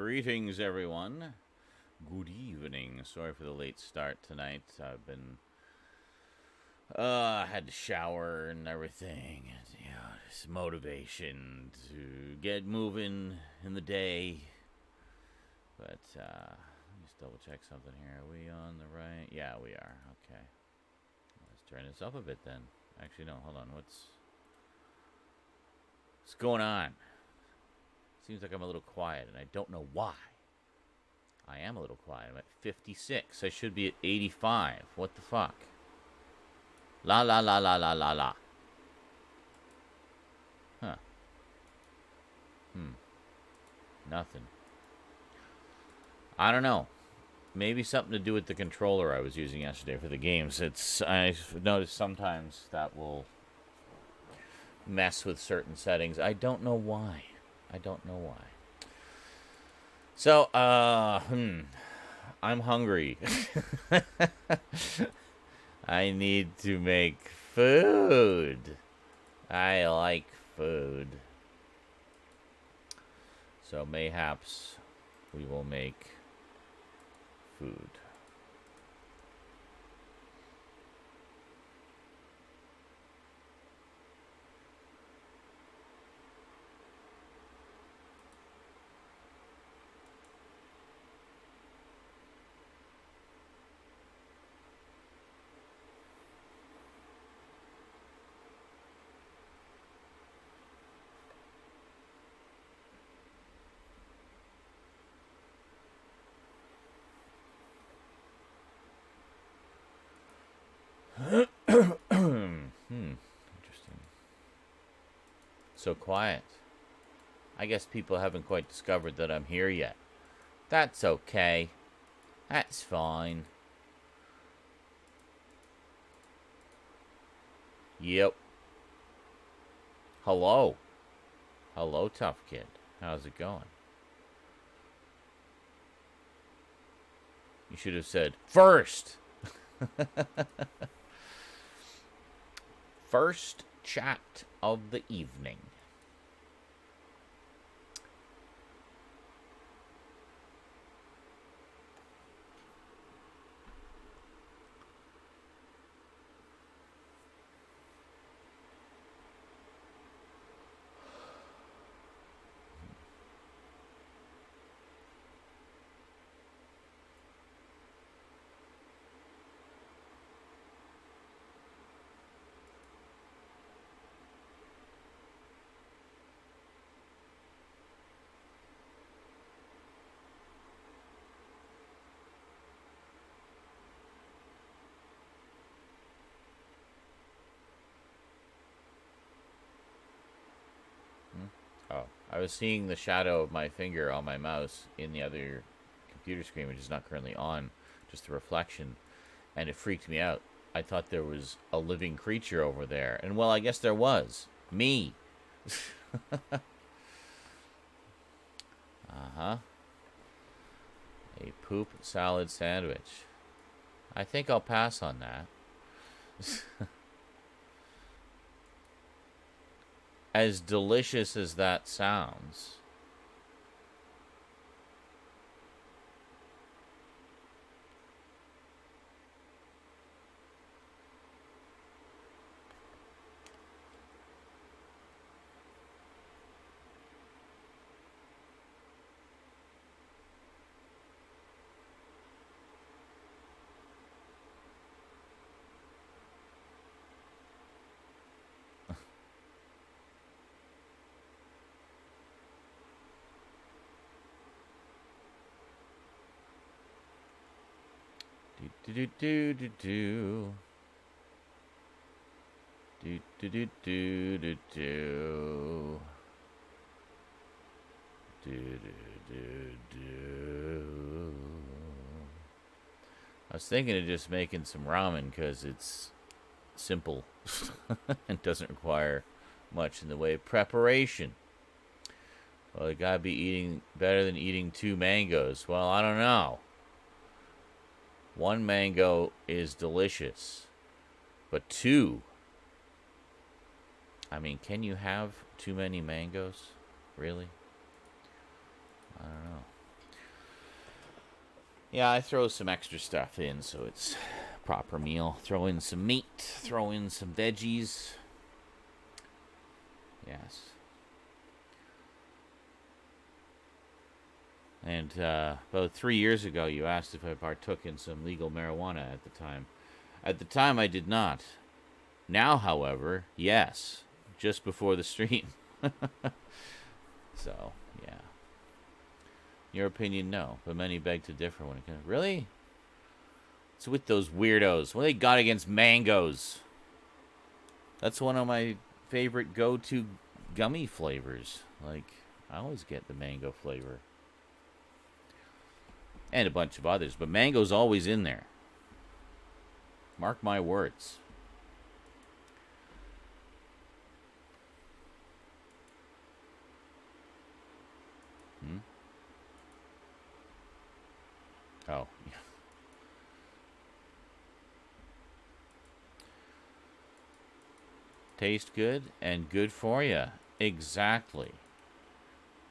Greetings, everyone. Good evening. Sorry for the late start tonight. I've been, I had to shower and everything. And, just motivation to get moving in the day. But, let me just double check something here. Are we on the right? Yeah, we are. Okay. Let's turn this up a bit then. Actually, no, hold on. What's going on? Seems like I'm a little quiet, and I don't know why. I am a little quiet. I'm at 56. I should be at 85. What the fuck? La la la la la la la. Huh. Nothing. I don't know. Maybe something to do with the controller I was using yesterday for the games. I've noticed sometimes that will mess with certain settings. I don't know why. So, I'm hungry. I need to make food. I like food. So, mayhaps we will make food. Interesting. So quiet. I guess people haven't quite discovered that I'm here yet. That's okay. That's fine. Yep. Hello. Hello, tough kid. How's it going? You should have said, first. First chat of the evening. Oh, I was seeing the shadow of my finger on my mouse in the other computer screen, which is not currently on, just a reflection, and it freaked me out. I thought there was a living creature over there, and well, I guess there was. Me. Uh-huh. A poop salad sandwich. I think I'll pass on that. As delicious as that sounds. Do do do do do. Do do do do do do. Do do do do. I was thinking of just making some ramen because it's simple and doesn't require much in the way of preparation. Well, you gotta be eating better than eating 2 mangoes. Well, I don't know. 1 mango is delicious, but 2. I mean, can you have too many mangoes? Really? I don't know. Yeah, I throw some extra stuff in so it's a proper meal. Throw in some meat, throw in some veggies. Yes. And about 3 years ago, you asked if I partook in some legal marijuana at the time. At the time, I did not. Now, however, yes. Just before the stream. So, yeah. Your opinion, no. But many beg to differ when it comes... Really? What's with those weirdos? What they got against mangoes? That's one of my favorite go-to gummy flavors. Like, I always get the mango flavor. And a bunch of others. But mango's always in there. Mark my words. Oh, yeah. Taste good and good for you. Exactly.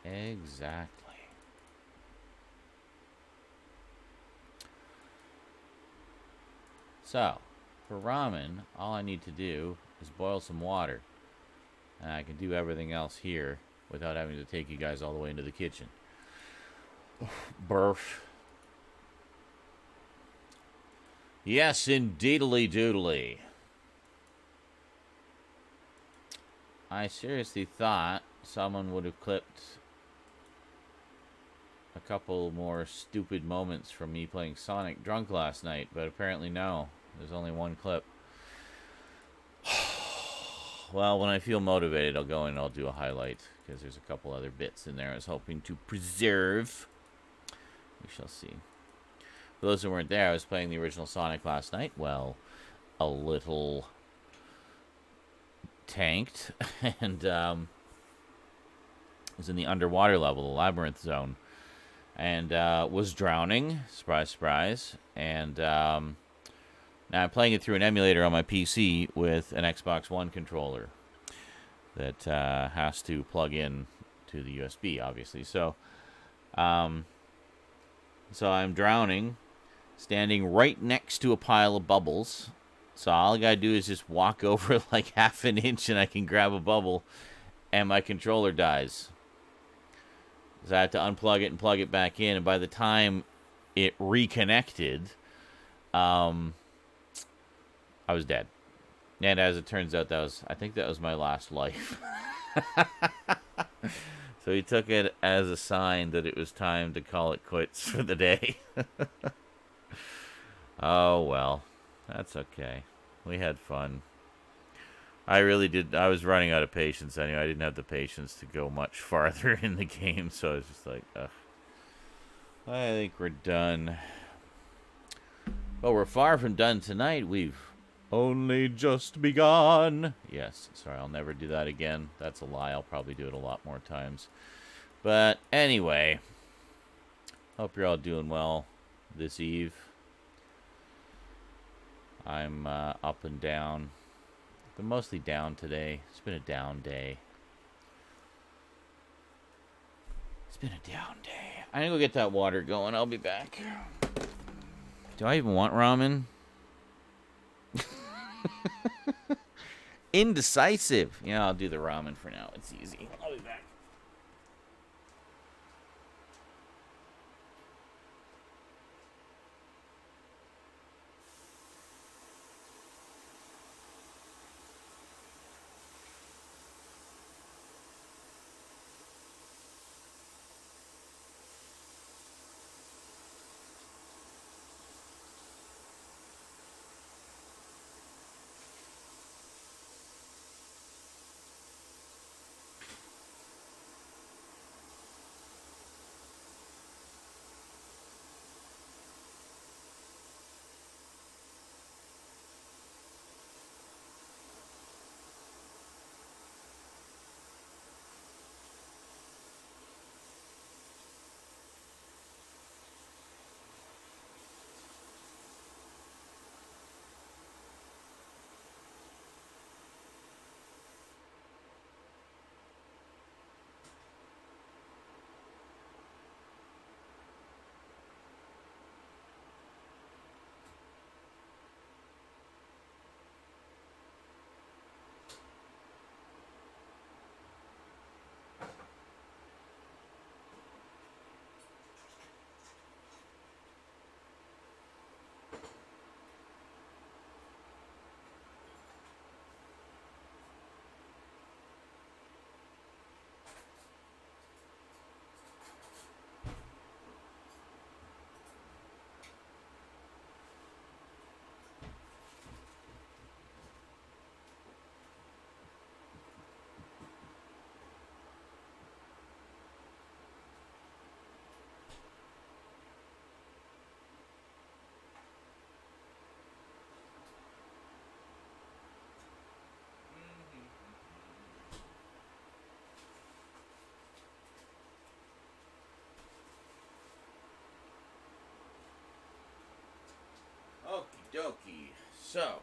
Exactly. So, for ramen, all I need to do is boil some water. And I can do everything else here without having to take you guys all the way into the kitchen. Burf. Yes, indeedly doodly. I seriously thought someone would have clipped a couple more stupid moments from me playing Sonic drunk last night, but apparently no. There's only one clip. Well, when I feel motivated, I'll go in and I'll do a highlight, because there's a couple other bits in there I was hoping to preserve. We shall see. For those who weren't there, I was playing the original Sonic last night. Well, a little tanked, and was in the underwater level, the labyrinth zone, and was drowning. Surprise, surprise. And now I'm playing it through an emulator on my PC with an Xbox One controller that has to plug in to the USB, obviously. So, I'm drowning, standing right next to a pile of bubbles. So all I gotta do is just walk over like half an inch and I can grab a bubble, and my controller dies. So I had to unplug it and plug it back in, and by the time it reconnected, I was dead. And as it turns out, I think that was my last life. So he took it as a sign that it was time to call it quits for the day. Oh, well. That's okay. We had fun. I really did. I was running out of patience anyway. I didn't have the patience to go much farther in the game, so I was just like, ugh. I think we're done. But we're far from done tonight. We've only just begun. Yes, sorry, I'll never do that again. That's a lie. I'll probably do it a lot more times. But anyway, hope you're all doing well this eve. I'm up and down. But mostly down today. It's been a down day. It's been a down day. I'm gonna go get that water going. I'll be back. Do I even want ramen? Indecisive. Yeah, I'll do the ramen for now. It's easy. I'll be back. So,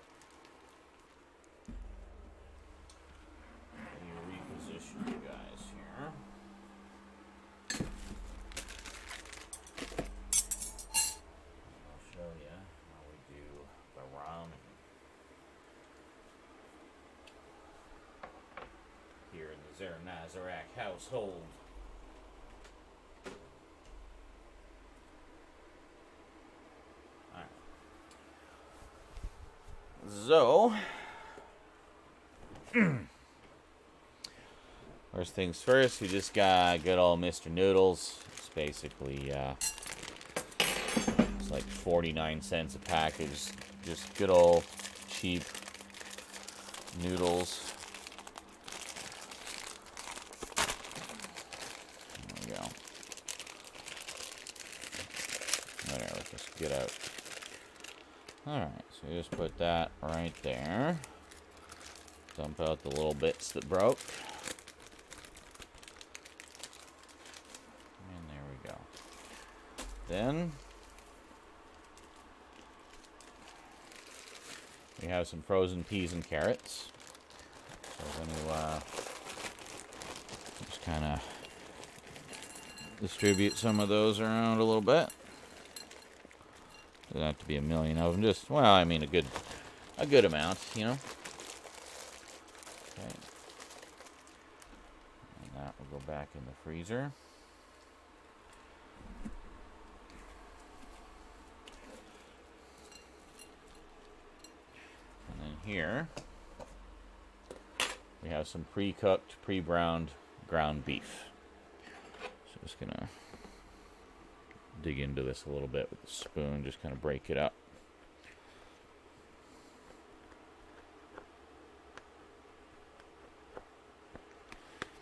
let me reposition you guys here. I'll show you how we do the ramen here in the Nazareth household. So, first things first, we just got good old Mr. Noodles. It's basically, it's like 49 cents a package. Just good old cheap noodles. There we go. Whatever, just get out. Alright, so just put that right there. Dump out the little bits that broke. And there we go. Then we have some frozen peas and carrots. So I'm going to just kind of distribute some of those around a little bit. Doesn't have to be a million of them. Just, well, I mean a good amount, you know. Okay. And that will go back in the freezer. And then here we have some pre-cooked, pre-browned ground beef. So just gonna dig into this a little bit with the spoon, just kind of break it up.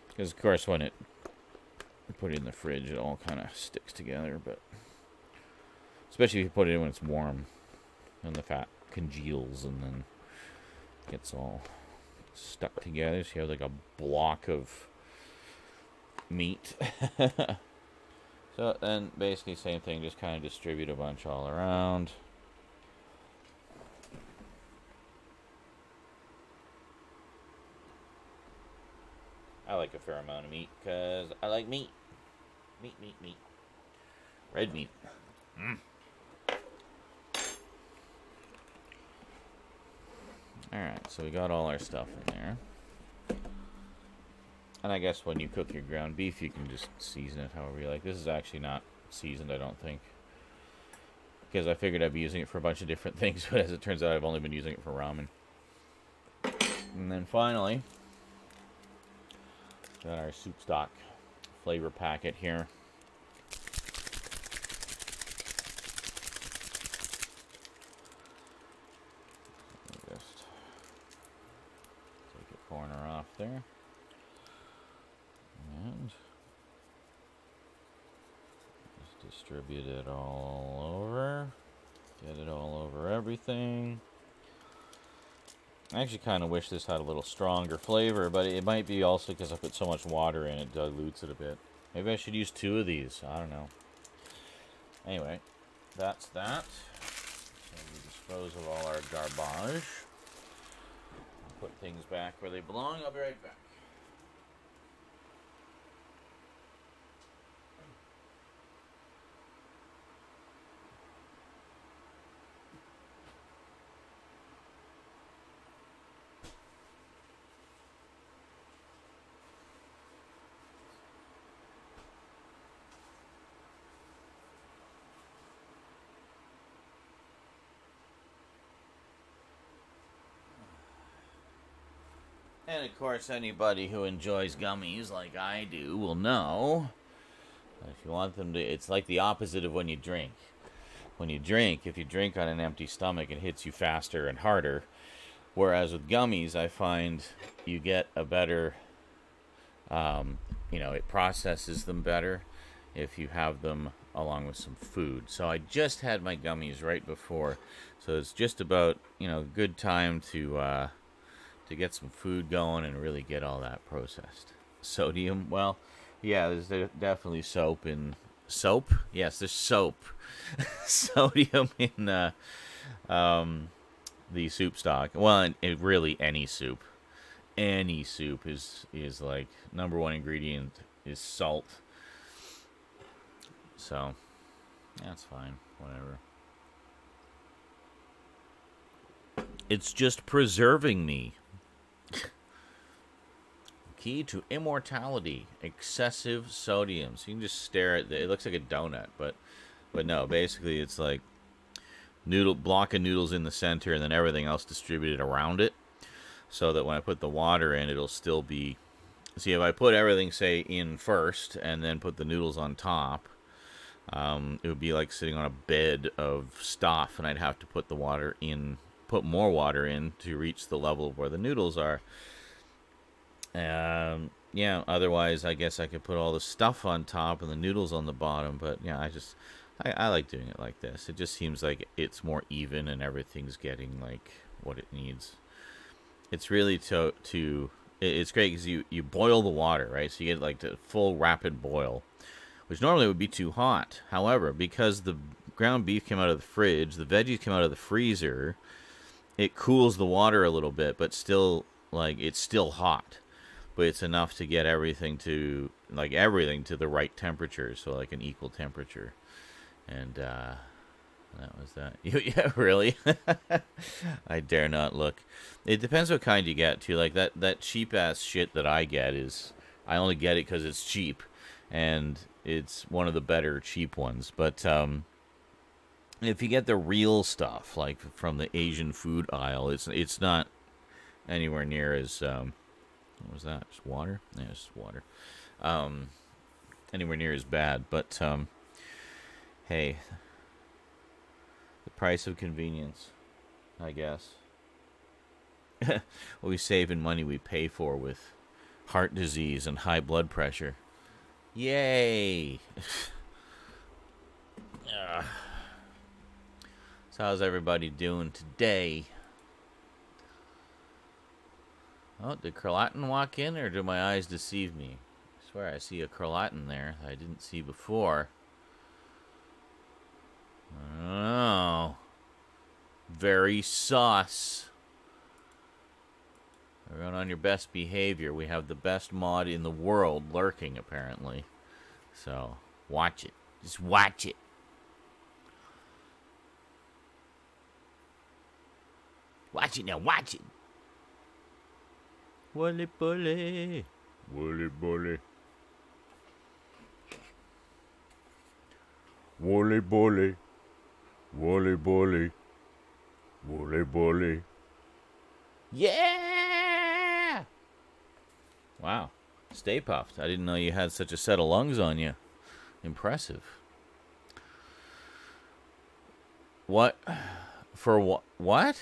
Because of course when you put it in the fridge it all kind of sticks together, but especially if you put it in when it's warm and the fat congeals and then gets all stuck together, so you have like a block of meat. So then basically same thing, just kind of distribute a bunch all around. I like a fair amount of meat because I like meat. Meat. Red meat. Alright, so we got all our stuff in there. And I guess when you cook your ground beef, you can just season it however you like. This is actually not seasoned, I don't think. Because I figured I'd be using it for a bunch of different things, but as it turns out, I've only been using it for ramen. And then finally, got our soup stock flavor packet here. Just take a corner off there. And just distribute it all over. Get it all over everything. I actually kind of wish this had a little stronger flavor, but it might be also because I put so much water in it dilutes it a bit. Maybe I should use 2 of these. I don't know. Anyway, that's that. So we dispose of all our garbage. Put things back where they belong. I'll be right back. And of course, anybody who enjoys gummies like I do will know that if you want them to, it's like the opposite of when you drink. When you drink, if you drink on an empty stomach, it hits you faster and harder. Whereas with gummies, I find you get a better, it processes them better if you have them along with some food. So I just had my gummies right before, so it's just about, good time to get some food going and really get all that processed. Sodium, well, yeah, there's definitely soap in soap. Yes, there's soap. Sodium in the soup stock. Well, really any soup. Any soup is like number one ingredient is salt. So that's fine. Whatever. It's just preserving me. Key to immortality: excessive sodium. So you can just stare at it looks like a donut, but no, basically it's like block of noodles in the center and then everything else distributed around it, so that when I put the water in, it'll still be. See, if I put everything, say, in first and then put the noodles on top, it would be like sitting on a bed of stuff, and I'd have to put the water in, put more water in to reach the level of where the noodles are. Yeah, otherwise I guess I could put all the stuff on top and the noodles on the bottom, but yeah, I like doing it like this. It just seems like it's more even and everything's getting like what it needs. It's really it's great because you boil the water, right? So you get like the full rapid boil, which normally would be too hot. However, because the ground beef came out of the fridge, the veggies came out of the freezer, it cools the water a little bit, but still, like, it's still hot. But it's enough to get everything to the right temperature, so like an equal temperature. And that was that. Yeah, really? I dare not look. It depends what kind you get, too. Like, that cheap-ass shit that I get is... I only get it because it's cheap. And it's one of the better cheap ones. But if you get the real stuff, like from the Asian food aisle, it's not anywhere near as... what was that? Just water? Yeah, it's just water. Anywhere near as bad. But, hey... the price of convenience, I guess. What we save in money we pay for with heart disease and high blood pressure. Yay! So how's everybody doing today? Oh, did Carlatin walk in, or do my eyes deceive me? I swear I see a Carlatin there that I didn't see before. Oh, very sus. Everyone on your best behavior. We have the best mod in the world lurking, apparently. So, watch it. Just watch it. Watch it now, watch it. Wally bully. Wally bully. Wally bully. Wally bully. Wally bully. Yeah! Wow. Stay puffed. I didn't know you had such a set of lungs on you. Impressive. What? For what? What?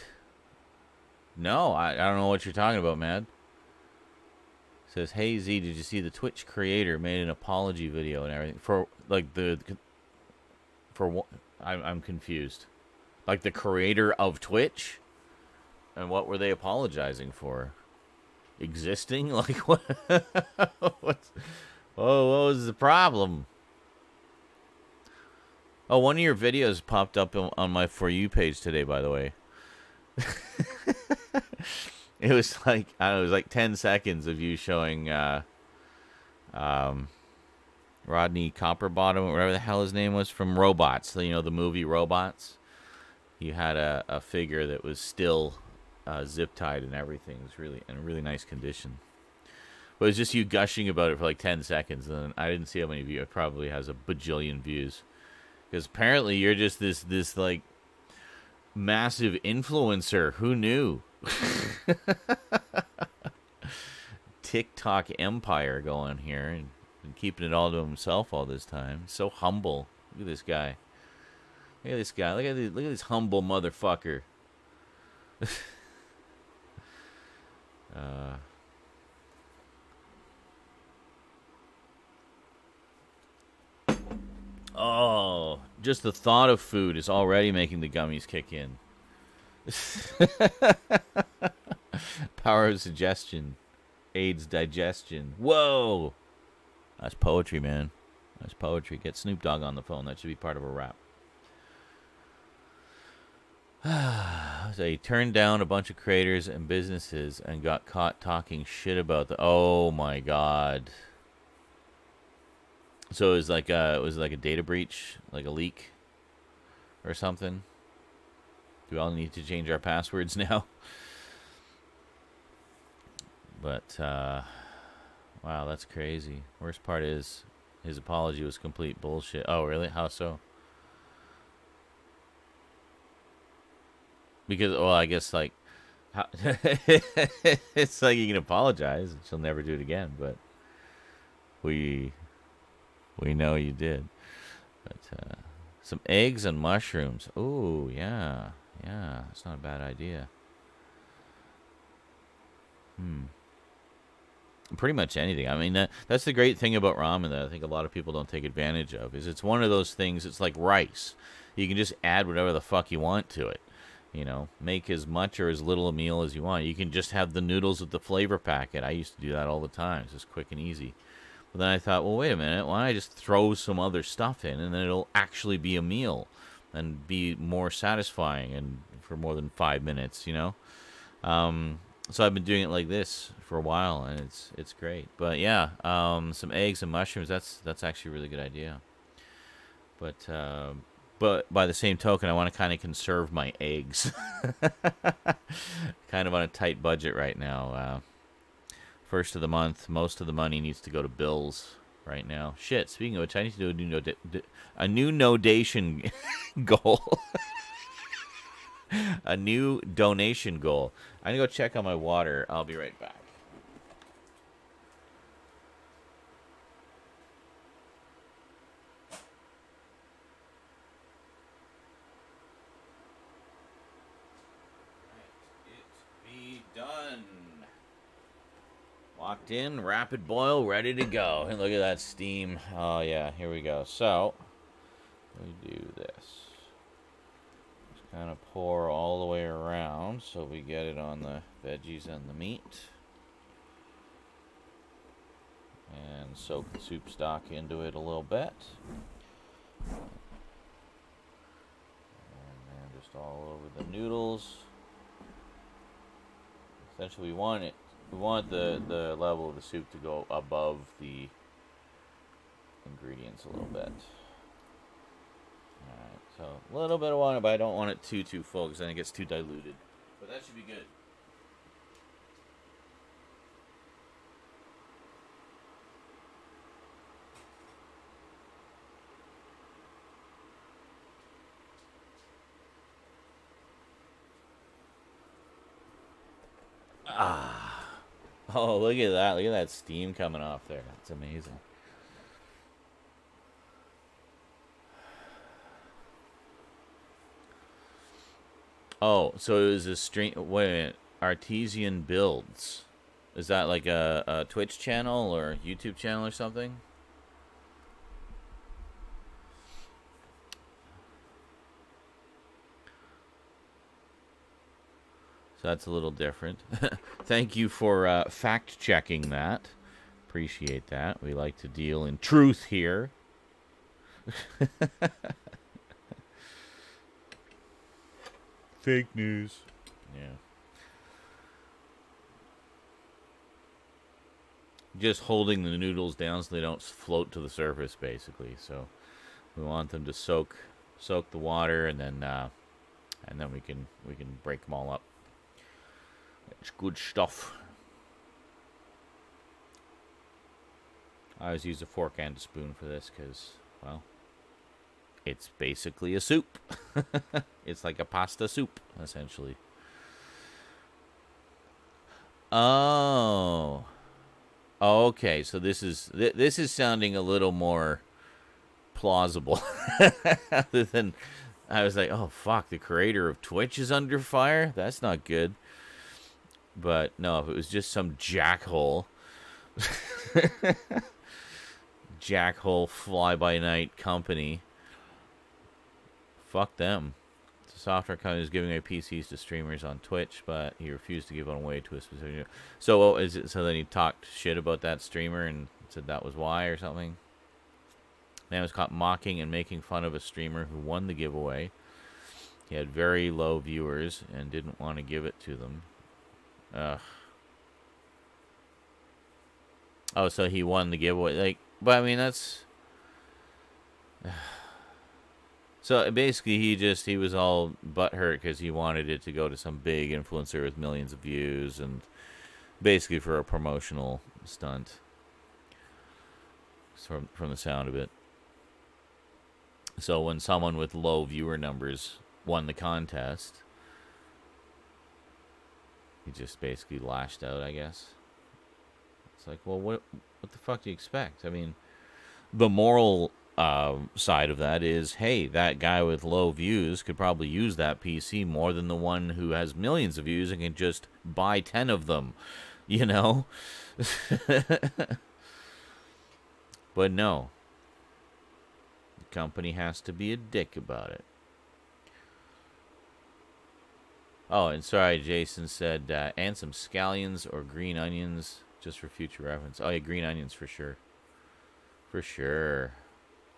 No, I don't know what you're talking about, man. It says, hey Z, did you see the Twitch creator made an apology video and everything? For, like, for what? I'm confused. Like the creator of Twitch? And what were they apologizing for? Existing? Like, what? What was the problem? Oh, one of your videos popped up on my For You page today, by the way. It was like, I don't know, it was like 10 seconds of you showing Rodney Copperbottom, or whatever the hell his name was, from Robots. You know, the movie Robots. You had a figure that was still zip-tied and everything. It was really in really nice condition. But it was just you gushing about it for like 10 seconds. And then I didn't see how many views. It probably has a bajillion views. Because apparently you're just this like, massive influencer. Who knew? TikTok empire going here and keeping it all to himself all this time. So humble. Look at this guy. Look at this guy. Look at this humble motherfucker. Oh, just the thought of food is already making the gummies kick in. Power of suggestion aids digestion. Whoa, that's poetry, man. That's poetry. Get Snoop Dogg on the phone. That should be part of a rap. So he turned down a bunch of creators and businesses and got caught talking shit about the. Oh my god! So it was like a data breach, like a leak, or something. Do we all need to change our passwords now? But wow, that's crazy. Worst part is his apology was complete bullshit. Oh really? How so? Because, well, I guess, like, how it's like you can apologize and she'll never do it again, but we know you did. But some eggs and mushrooms. Oh yeah, yeah, that's not a bad idea. Pretty much anything. I mean, that's the great thing about ramen that I think a lot of people don't take advantage of. Is it's one of those things. It's like rice. You can just add whatever the fuck you want to it. You know, make as much or as little a meal as you want. You can just have the noodles with the flavor packet. I used to do that all the time. It's just quick and easy. But then I thought, well, wait a minute. Why don't I just throw some other stuff in, and then it'll actually be a meal and be more satisfying and for more than 5 minutes, you know? So I've been doing it like this for a while, and it's great. But yeah, some eggs and mushrooms. That's actually a really good idea. But by the same token, I want to kind of conserve my eggs. Kind of on a tight budget right now. First of the month, most of the money needs to go to bills right now. Shit, speaking of which, I need to do a new donation goal. A new donation goal. I'm going to go check on my water. I'll be right back. Done. Locked in, rapid boil, ready to go. And look at that steam. Oh yeah, here we go. So we do this. Just kind of pour all the way around so we get it on the veggies and the meat. And soak the soup stock into it a little bit. And then just all over the noodles. Essentially, we want the level of the soup to go above the ingredients a little bit. Alright, so a little bit of water, but I don't want it too full because then it gets too diluted. But that should be good. Ah. Oh, look at that. Look at that steam coming off there. That's amazing. Oh, so it was a stream. Wait a minute. Artesian Builds. Is that like a Twitch channel or YouTube channel or something? So that's a little different. Thank you for fact-checking that. Appreciate that. We like to deal in truth here. Fake news. Yeah. Just holding the noodles down so they don't float to the surface, basically. So we want them to soak the water, and then we can break them all up. It's good stuff. I always use a fork and a spoon for this because, well, it's basically a soup. It's like a pasta soup, essentially. Oh. Okay, so this is sounding a little more plausible. Other than, I was like, oh fuck, the creator of Twitch is under fire? That's not good. But no, if it was just some jackhole fly-by-night company, fuck them. The software company is giving away PCs to streamers on Twitch, but he refused to give one away to a specific. So what is it? So then he talked shit about that streamer and said that was why or something. Man was caught mocking and making fun of a streamer who won the giveaway. He had very low viewers and didn't want to give it to them. Ugh. Oh, so he won the giveaway. Like, but I mean, that's... So basically, he was all butthurt because he wanted it to go to some big influencer with millions of views, and basically for a promotional stunt. From the sound of it. So when someone with low viewer numbers won the contest, he just basically lashed out, I guess. It's like, well, what the fuck do you expect? I mean, the moral side of that is, hey, that guy with low views could probably use that PC more than the one who has millions of views and can just buy 10 of them, you know? But no. The company has to be a dick about it. Oh, and sorry, Jason said, and some scallions or green onions, just for future reference. Oh, yeah, green onions for sure. For sure.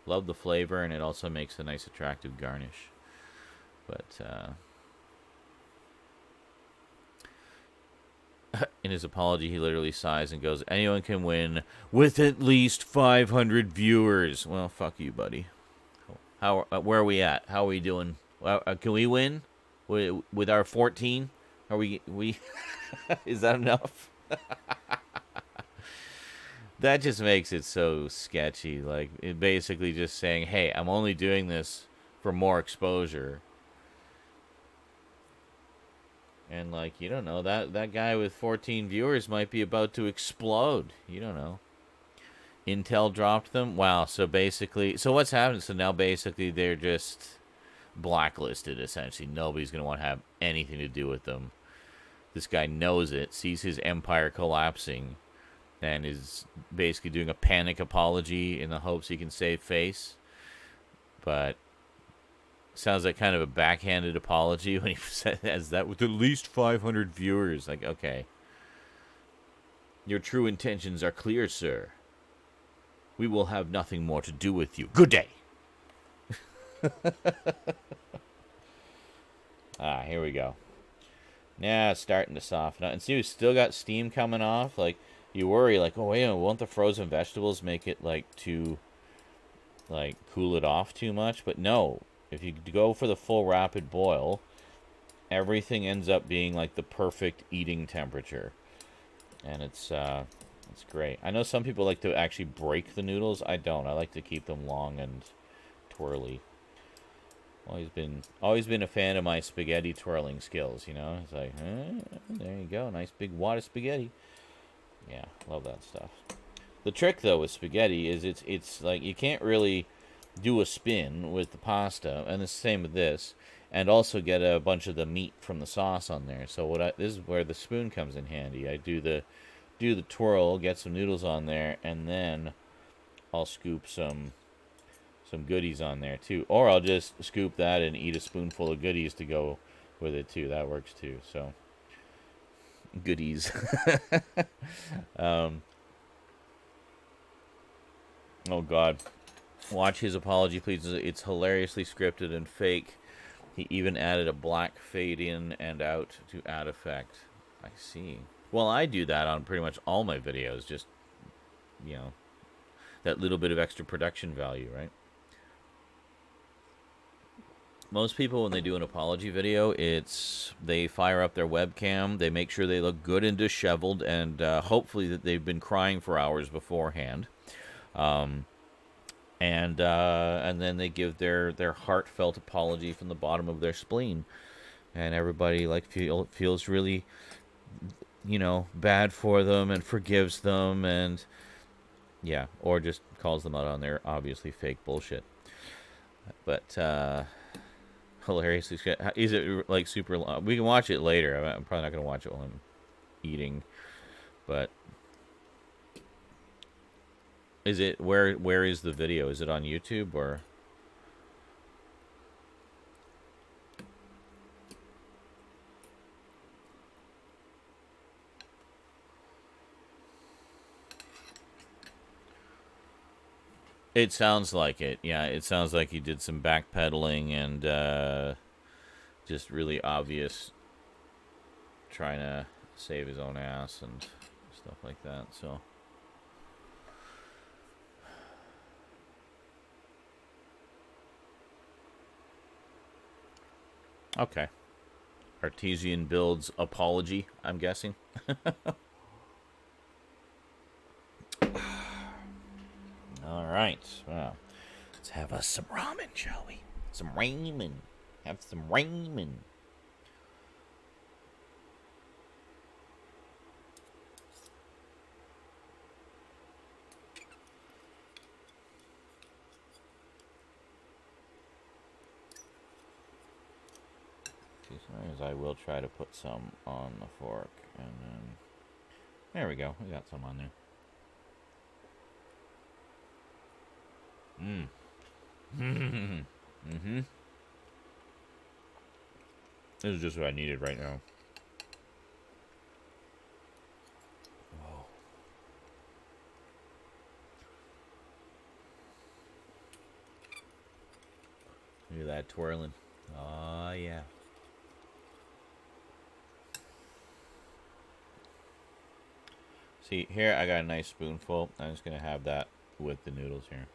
Love the flavor, and it also makes a nice, attractive garnish. But, in his apology, he literally sighs and goes, anyone can win with at least 500 viewers. Well, fuck you, buddy. Where are we at? How are we doing? Can we win with our 14? Are we is that enough? That just makes it so sketchy. Like, it basically just saying, hey, I'm only doing this for more exposure. And, like, you don't know, that guy with 14 viewers might be about to explode. You don't know. Intel dropped them? Wow, so basically... So what's happened? So now basically they're just blacklisted, essentially. Nobody's going to want to have anything to do with them. This guy knows it, sees his empire collapsing, and is basically doing a panic apology in the hopes he can save face. But... sounds like kind of a backhanded apology when he says that with at least 500 viewers. Like, okay. Your true intentions are clear, sir. We will have nothing more to do with you. Good day. Here we go. Now it's starting to soften up. And see, we still got steam coming off. Like, you worry, like, oh, wait, won't the frozen vegetables make it, like, too, like, cool it off too much? But no. If you go for the full rapid boil, everything ends up being like the perfect eating temperature. And it's great. I know some people like to actually break the noodles. I don't. I like to keep them long and twirly. Always been a fan of my spaghetti twirling skills, you know? It's like, there you go. Nice big wad of spaghetti. Yeah, love that stuff. The trick, though, with spaghetti is it's like you can't really do a spin with the pasta, and the same with this, and also get a bunch of the meat from the sauce on there. So this is where the spoon comes in handy. I do the twirl, get some noodles on there, and then I'll scoop some goodies on there too, or I'll just scoop that and eat a spoonful of goodies to go with it too. That works too. So goodies. Oh God. Watch his apology, please. It's hilariously scripted and fake. He even added a black fade in and out to add effect. I see. Well, I do that on pretty much all my videos. Just, you know, that little bit of extra production value, right? Most people, when they do an apology video, they fire up their webcam, they make sure they look good and disheveled, and hopefully that they've been crying for hours beforehand. And then they give their heartfelt apology from the bottom of their spleen, and everybody like feels really, you know, bad for them and forgives them, and yeah, or just calls them out on their obviously fake bullshit. But hilariously, is it like super long? We can watch it later. I'm probably not gonna watch it while I'm eating, but. Is it where is the video? Is it on YouTube or? It sounds like it. Yeah, it sounds like he did some backpedaling and just really obvious trying to save his own ass and stuff like that. So okay, Artesian builds apology, I'm guessing. All right, well, let's have us some ramen, shall we? Some ramen. Have some ramen. Sometimes I will try to put some on the fork, and then there we go. We got some on there. This is just what I needed right now. Whoa. Look at that twirling. Oh yeah. See, here I got a nice spoonful. I'm just going to have that with the noodles here.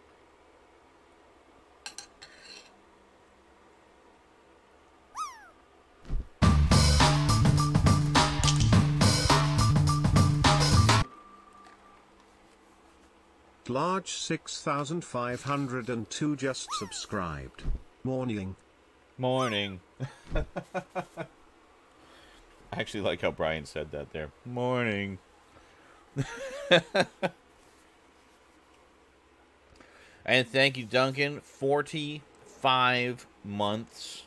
Large 6502 just subscribed. Morning. Morning. I actually like how Brian said that there. Morning. And thank you, Duncan. 45 months.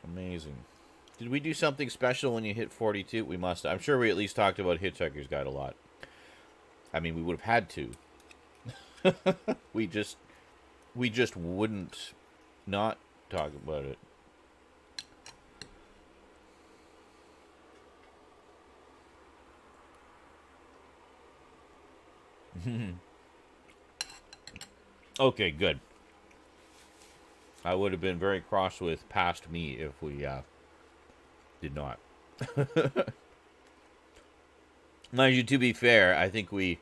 Amazing. Did we do something special when you hit 42? We must. I'm sure we at least talked about Hitchhiker's Guide a lot. I mean, we would have had to. we just wouldn't not talk about it. Okay, good. I would have been very cross with past me if we did not. Mind you, to be fair, I think we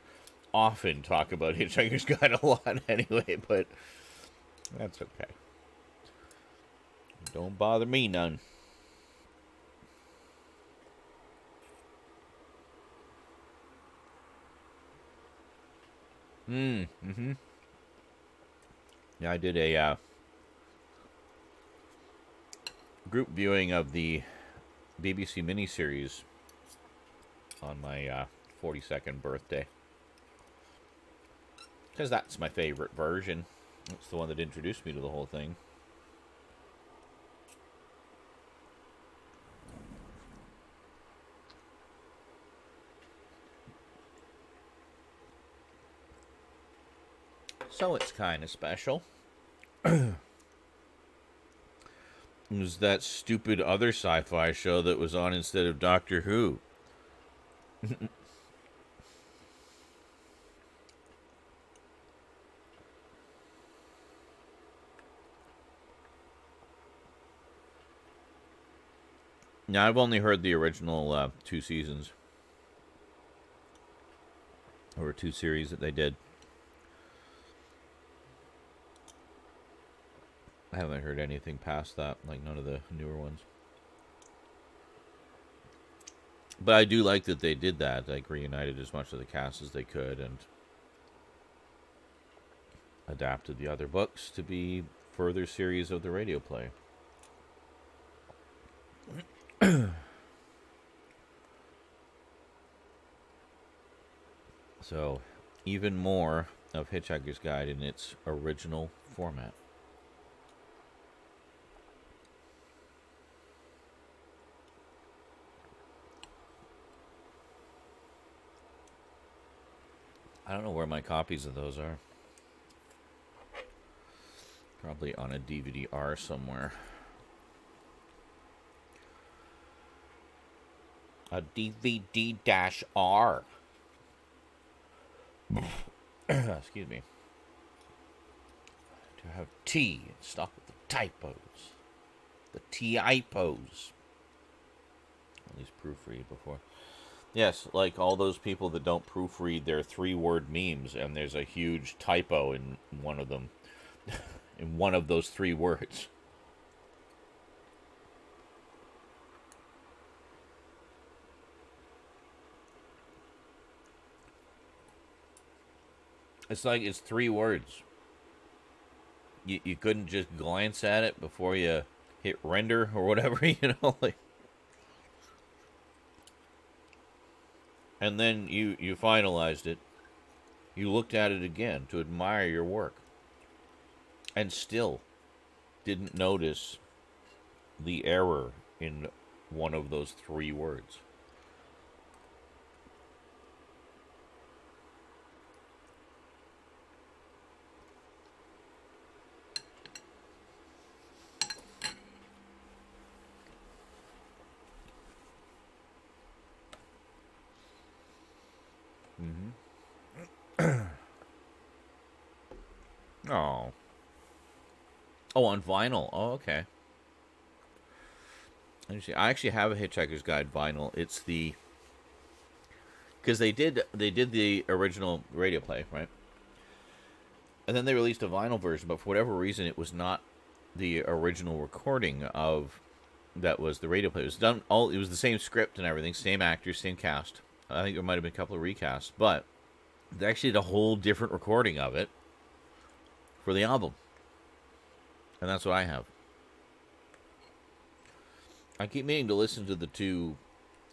often talk about Hitchhiker's Guide a lot anyway, but that's okay. Don't bother me none. Yeah, I did a group viewing of the BBC miniseries on my 42nd birthday. Because that's my favorite version. It's the one that introduced me to the whole thing. So it's kind of special. It was that stupid other sci-fi show that was on instead of Doctor Who. Now, I've only heard the original 2 seasons. Or 2 series that they did. I haven't heard anything past that, like none of the newer ones. But I do like that they did that, like reunited as much of the cast as they could and adapted the other books to be further series of the radio play. So, even more of Hitchhiker's Guide in its original format. I don't know where my copies of those are. Probably on a DVD-R somewhere. A DVD-R. Excuse me. To have tea and stop with the typos. The typos. At least proofread before. Yes, like all those people that don't proofread their 3-word memes, and there's a huge typo in one of them. In one of those 3 words. It's like it's 3 words. You couldn't just glance at it before you hit render or whatever, you know, like. And then you finalized it. You looked at it again to admire your work. And still didn't notice the error in one of those 3 words. Oh. Oh, on vinyl. Oh, okay. I actually have a Hitchhiker's Guide vinyl. It's the... Because they did the original radio play, right? And then they released a vinyl version, but for whatever reason, it was not the original recording of... That was the radio play. It was done all... It was the same script and everything, same actors, same cast. I think there might have been a couple of recasts, but they actually did a whole different recording of it for the album. And that's what I have. I keep meaning to listen to the 2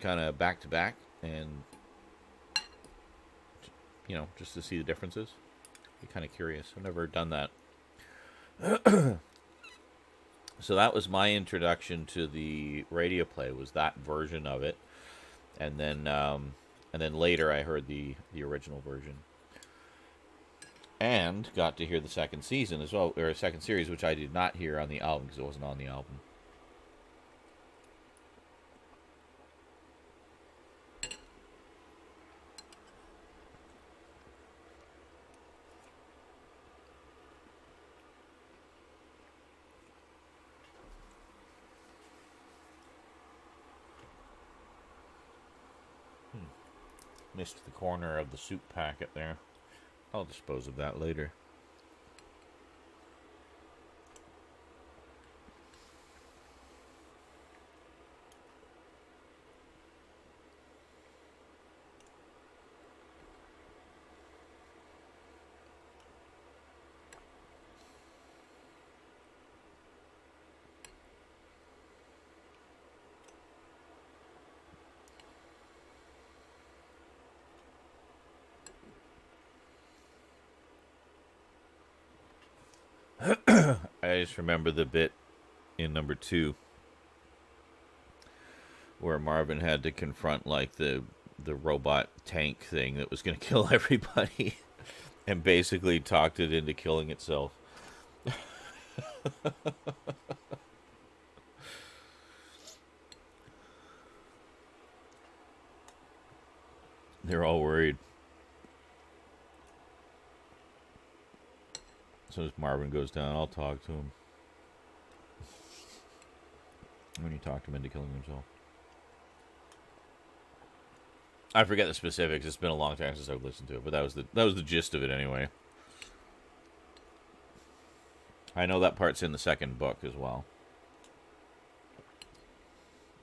kind of back to back and, you know, just to see the differences. Be kind of curious. I've never done that. So that was my introduction to the radio play, was that version of it. And then later I heard the original version. And got to hear the second season as well, or second series, which I did not hear on the album because it wasn't on the album. Missed the corner of the soup packet there. I'll dispose of that later. I just remember the bit in number 2 where Marvin had to confront like the robot tank thing that was going to kill everybody and basically talked it into killing itself. They're all worried. As soon as Marvin goes down, I'll talk to him. When you talked him into killing himself. I forget the specifics. It's been a long time since I've listened to it, but that was the gist of it anyway. I know that part's in the second book as well.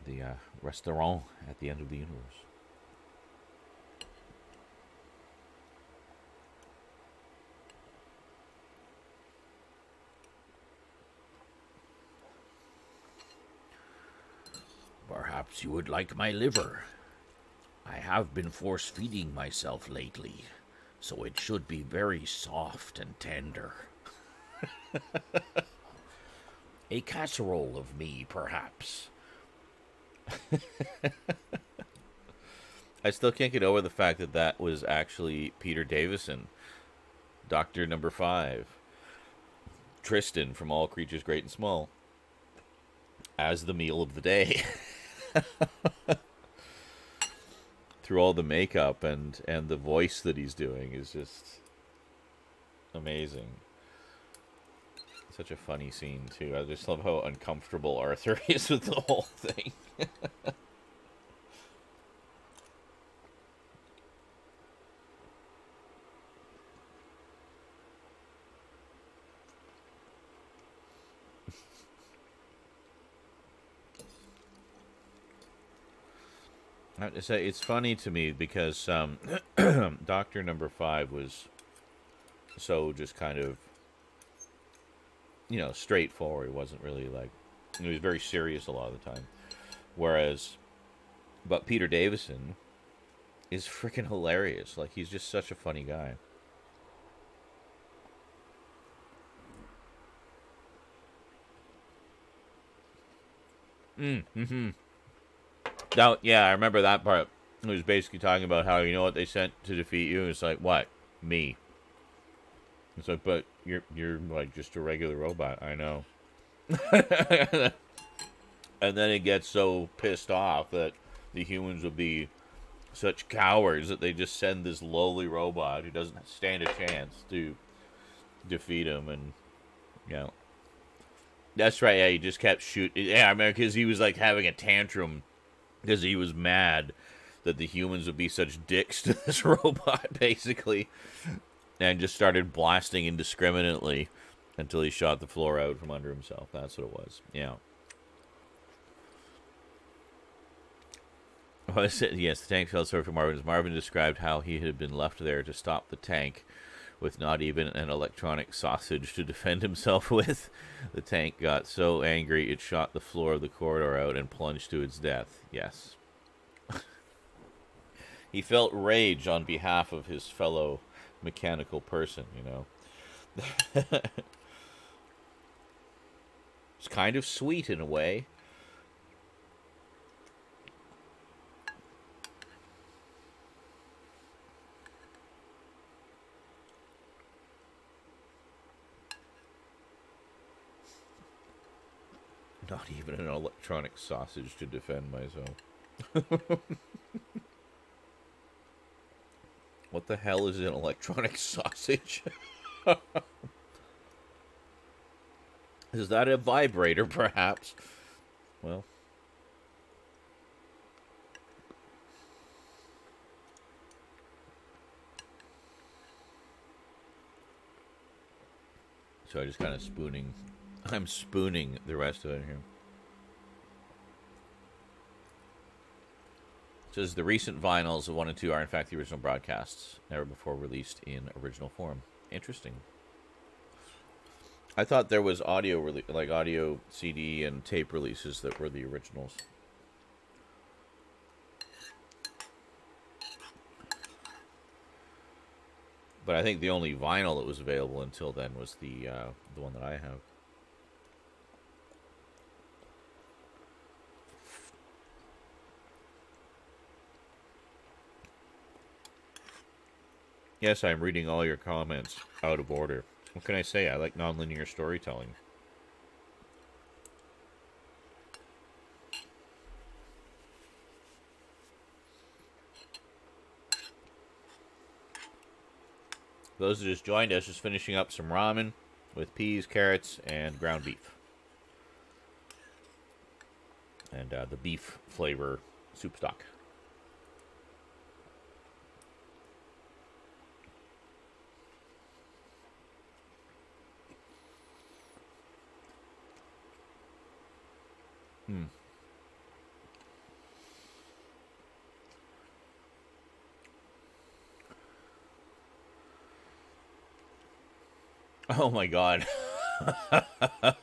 The restaurant at the end of the universe. Perhaps you would like my liver. I have been force-feeding myself lately, so it should be very soft and tender. A casserole of me, perhaps. I still can't get over the fact that that was actually Peter Davison, Doctor Number 5, Tristan from All Creatures Great and Small, as the meal of the day. Through all the makeup and the voice that he's doing is just amazing. Such a funny scene, too. I just love how uncomfortable Arthur is with the whole thing. I have to say, it's funny to me because Doctor Number 5 was so just kind of, you know, straightforward. It wasn't really like, he was very serious a lot of the time. But Peter Davison is freaking hilarious. Like, he's just such a funny guy. Mm-hmm. Now, yeah, I remember that part. It was basically talking about how, you know what they sent to defeat you? It's like, what? Me. It's like, but you're like just a regular robot. I know. And then it gets so pissed off that the humans will be such cowards that they just send this lowly robot who doesn't stand a chance to defeat him. And, you know. That's right, yeah, he just kept shooting. Yeah, I mean, because he was like having a tantrum because he was mad that the humans would be such dicks to this robot, basically. And just started blasting indiscriminately until he shot the floor out from under himself. That's what it was. Yeah. Well, I said, yes, the tank fell short for Marvin. As Marvin described how he had been left there to stop the tank with not even an electronic sausage to defend himself with. The tank got so angry it shot the floor of the corridor out and plunged to its death. Yes. He felt rage on behalf of his fellow mechanical person, you know. It's kind of sweet in a way. Not even an electronic sausage to defend myself. What the hell is an electronic sausage? Is that a vibrator, perhaps? Well. So I just kind of spooning. I'm spooning the rest of it here. It says the recent vinyls of 1 and 2 are in fact the original broadcasts, never before released in original form. Interesting. I thought there was audio like audio CD and tape releases that were the originals. But I think the only vinyl that was available until then was the one that I have. Yes, I'm reading all your comments out of order. What can I say? I like nonlinear storytelling. Those that just joined us, just finishing up some ramen with peas, carrots, and ground beef. And the beef flavor soup stock. Oh my god. The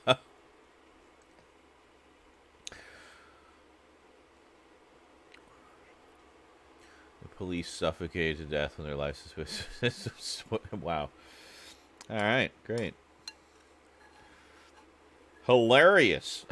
police suffocated to death when their life is... Wow. Alright, great. Hilarious.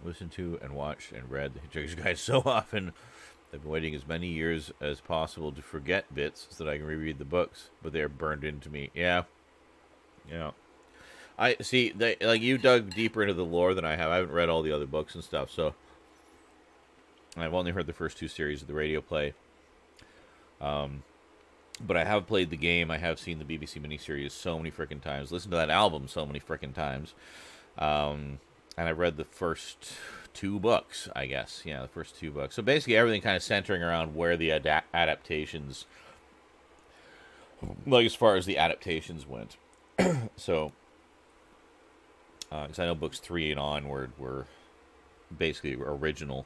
Listened to and watched and read the Hitchhiker's Guide so often, I've been waiting as many years as possible to forget bits so that I can reread the books, but they're burned into me. Yeah. Yeah. I see, like, you dug deeper into the lore than I have. I haven't read all the other books and stuff, so I've only heard the first 2 series of the radio play. But I have played the game. I have seen the BBC miniseries so many freaking times. Listened to that album so many freaking times. And I read the first 2 books, I guess. Yeah, the first 2 books. So basically everything kind of centering around where the adaptations, like as far as the adaptations went. So, because I know books 3 and onward were basically original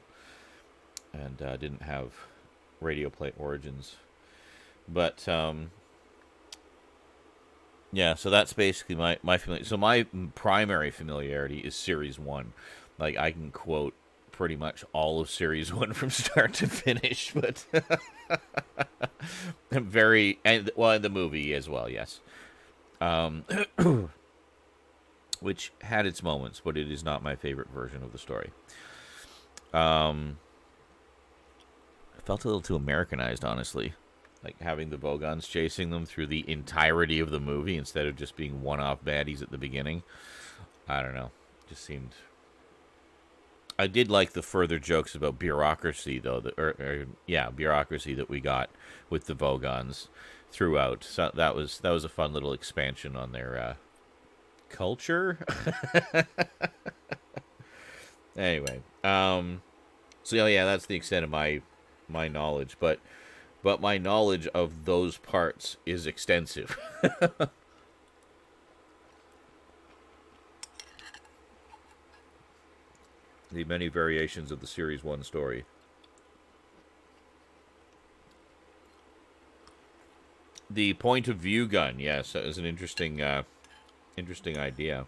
and didn't have radio play origins. But, yeah, so that's basically my familiarity. So my primary familiarity is Series 1. Like, I can quote pretty much all of Series 1 from start to finish, but and the movie as well, yes. Which had its moments, but it is not my favorite version of the story. It felt a little too Americanized, honestly. Like having the Vogons chasing them through the entirety of the movie instead of just being one-off baddies at the beginning. I don't know. Just seemed... I did like the further jokes about bureaucracy, though. Bureaucracy that we got with the Vogons throughout. So that was a fun little expansion on their culture. Anyway, so yeah, that's the extent of my knowledge, but my knowledge of those parts is extensive. The many variations of the Series 1 story. The point of view gun, yes, that is an interesting idea.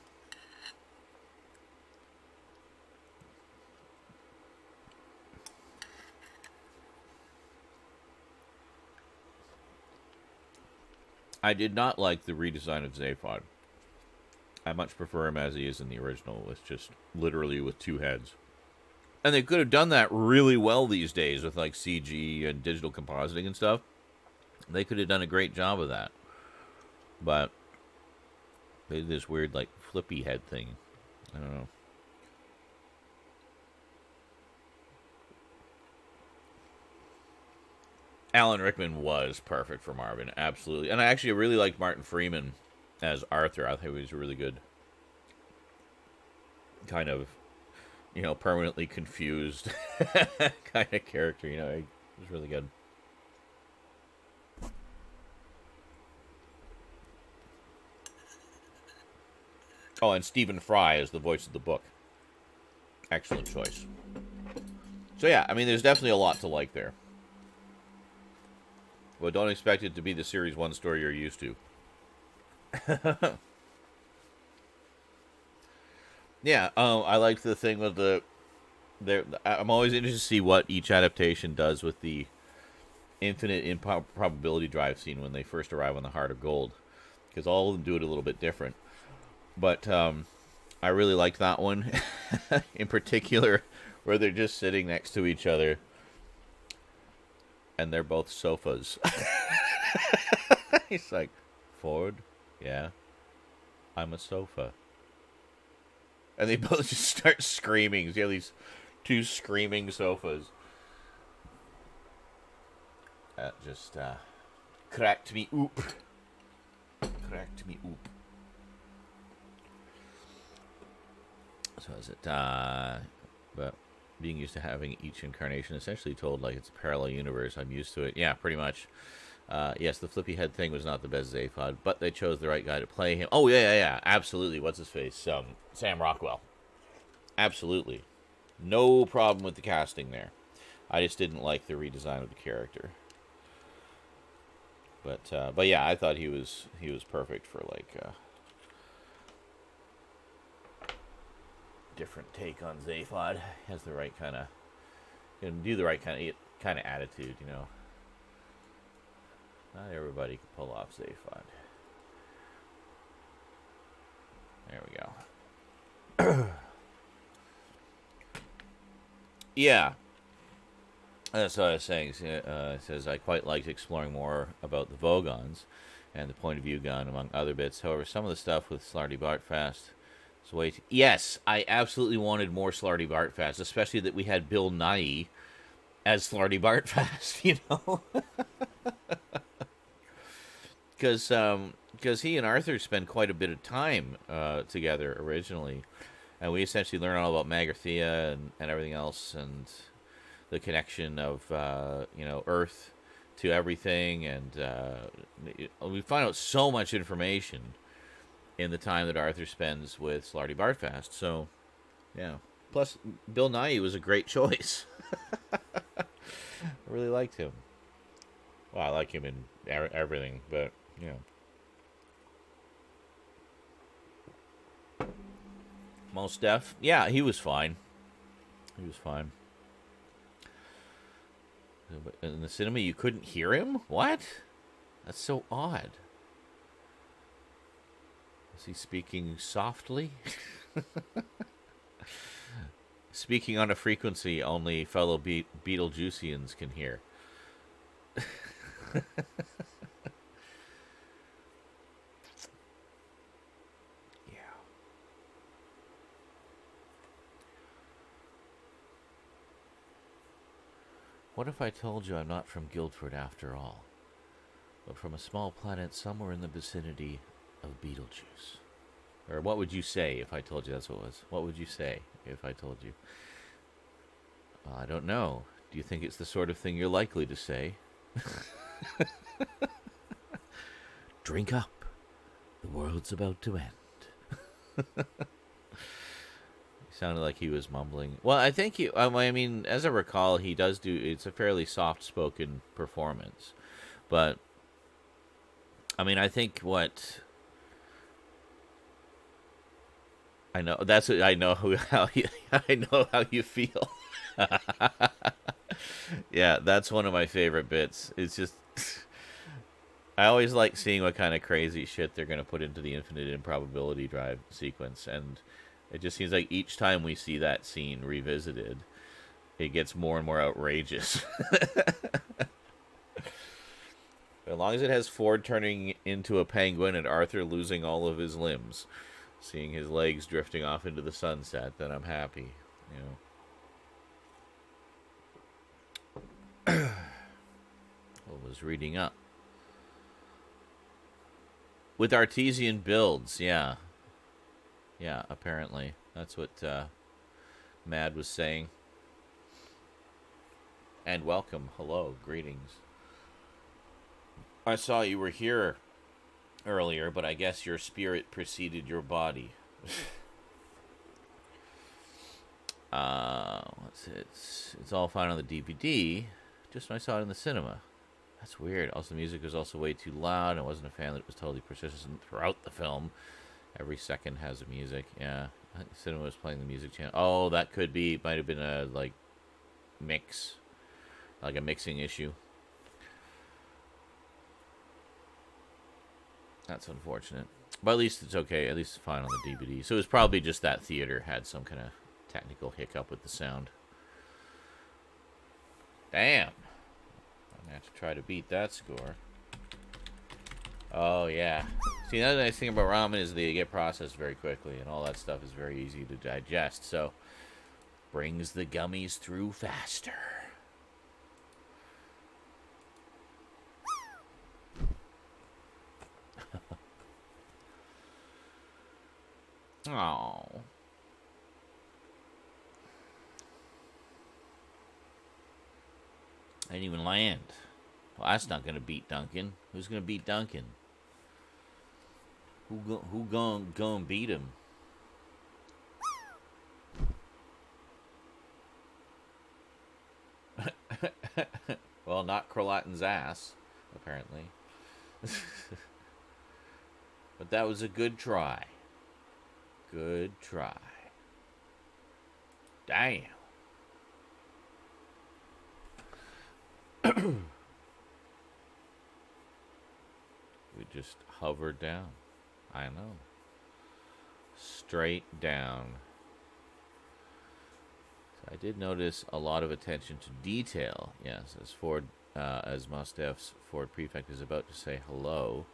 I did not like the redesign of Zaphod. I much prefer him as he is in the original, with just literally with 2 heads. And they could have done that really well these days with like CG and digital compositing and stuff. They could have done a great job of that. But they did this weird like flippy head thing. I don't know. Alan Rickman was perfect for Marvin, absolutely. And I actually really liked Martin Freeman as Arthur. I think he was a really good kind of, permanently confused kind of character. He was really good. Oh, and Stephen Fry is the voice of the book. Excellent choice. So yeah, I mean, there's definitely a lot to like there. But don't expect it to be the Series 1 story you're used to. Yeah, I liked the thing with I'm always interested to see what each adaptation does with the infinite improbability drive scene when they first arrive on the Heart of Gold. Because all of them do it a little bit different. But I really liked that one. In particular, where they're just sitting next to each other. And they're both sofas. He's like, Ford, yeah, I'm a sofa. And they both just start screaming. You have these 2 screaming sofas. That just cracked me oop. Cracked me oop. So is it, but being used to having each incarnation essentially told like it's a parallel universe. I'm used to it. Yeah, pretty much. Yes, the flippy head thing was not the best Zaphod, but they chose the right guy to play him. Oh, yeah. Absolutely. What's his face? Sam Rockwell. Absolutely. No problem with the casting there. I just didn't like the redesign of the character. But yeah, I thought he was perfect for like different take on Zaphod. He has the right kind of, can do the right kind of attitude, Not everybody can pull off Zaphod. There we go. Yeah. That's what I was saying. It says, I quite liked exploring more about the Vogons and the point of view gun, among other bits. However, some of the stuff with Slarty Bartfast is way too... Yes, I absolutely wanted more Slarty Bartfast, especially that we had Bill Nye as Slarty Bartfast, you know? Because he and Arthur spend quite a bit of time together originally. And we essentially learn all about Magrathea and everything else, and the connection of Earth to everything, and we find out so much information in the time that Arthur spends with Slarty Bartfast. So, yeah. Plus, Bill Nye was a great choice. I really liked him. Well, I like him in everything, but you know. Most Def, yeah, he was fine. He was fine. In the cinema, you couldn't hear him? What? That's so odd. Is he speaking softly? Speaking on a frequency only fellow Beetlejuiceans can hear. What if I told you I'm not from Guildford after all, but from a small planet somewhere in the vicinity of Beetlejuice? Or what would you say if I told you that's what it was? What would you say if I told you? Well, I don't know. Do you think it's the sort of thing you're likely to say? Drink up. The world's about to end. Sounded like he was mumbling. Well, I think I mean, as I recall, he does do. It's a fairly soft-spoken performance, but I mean, I think what I know. That's what I know. I know how you feel. Yeah, that's one of my favorite bits. It's just I always like seeing what kind of crazy shit they're gonna put into the infinite improbability drive sequence, and it just seems like each time we see that scene revisited, it gets more and more outrageous. As long as it has Ford turning into a penguin and Arthur losing all of his limbs, seeing his legs drifting off into the sunset, then I'm happy, you know. I was reading up. With artesian builds, yeah. Yeah, apparently. That's what Mad was saying. And welcome. Hello. Greetings. I saw you were here earlier, but I guess your spirit preceded your body. It's all fine on the DVD. Just when I saw it in the cinema. That's weird. Also, the music was also way too loud. I wasn't a fan that it was totally persistent throughout the film. Every second has a music. Yeah. I think the cinema was playing the music channel. Oh, that could be. Might have been a, mix. Like a mixing issue. That's unfortunate. But at least it's okay. At least it's fine on the DVD. So it was probably just that theater had some kind of technical hiccup with the sound. Damn. I'm going to have to try to beat that score. Oh, yeah. See, another nice thing about ramen is they get processed very quickly, and all that stuff is very easy to digest, so brings the gummies through faster. Oh. I didn't even land. Well, that's not going to beat Duncan. Who's going to beat Duncan? Who going to beat him? Well, not Crolatton's ass, apparently. But that was a good try. Good try. Damn. We just hovered down. I know. Straight down. I did notice a lot of attention to detail. Yes, as Mustaf's Ford Prefect is about to say hello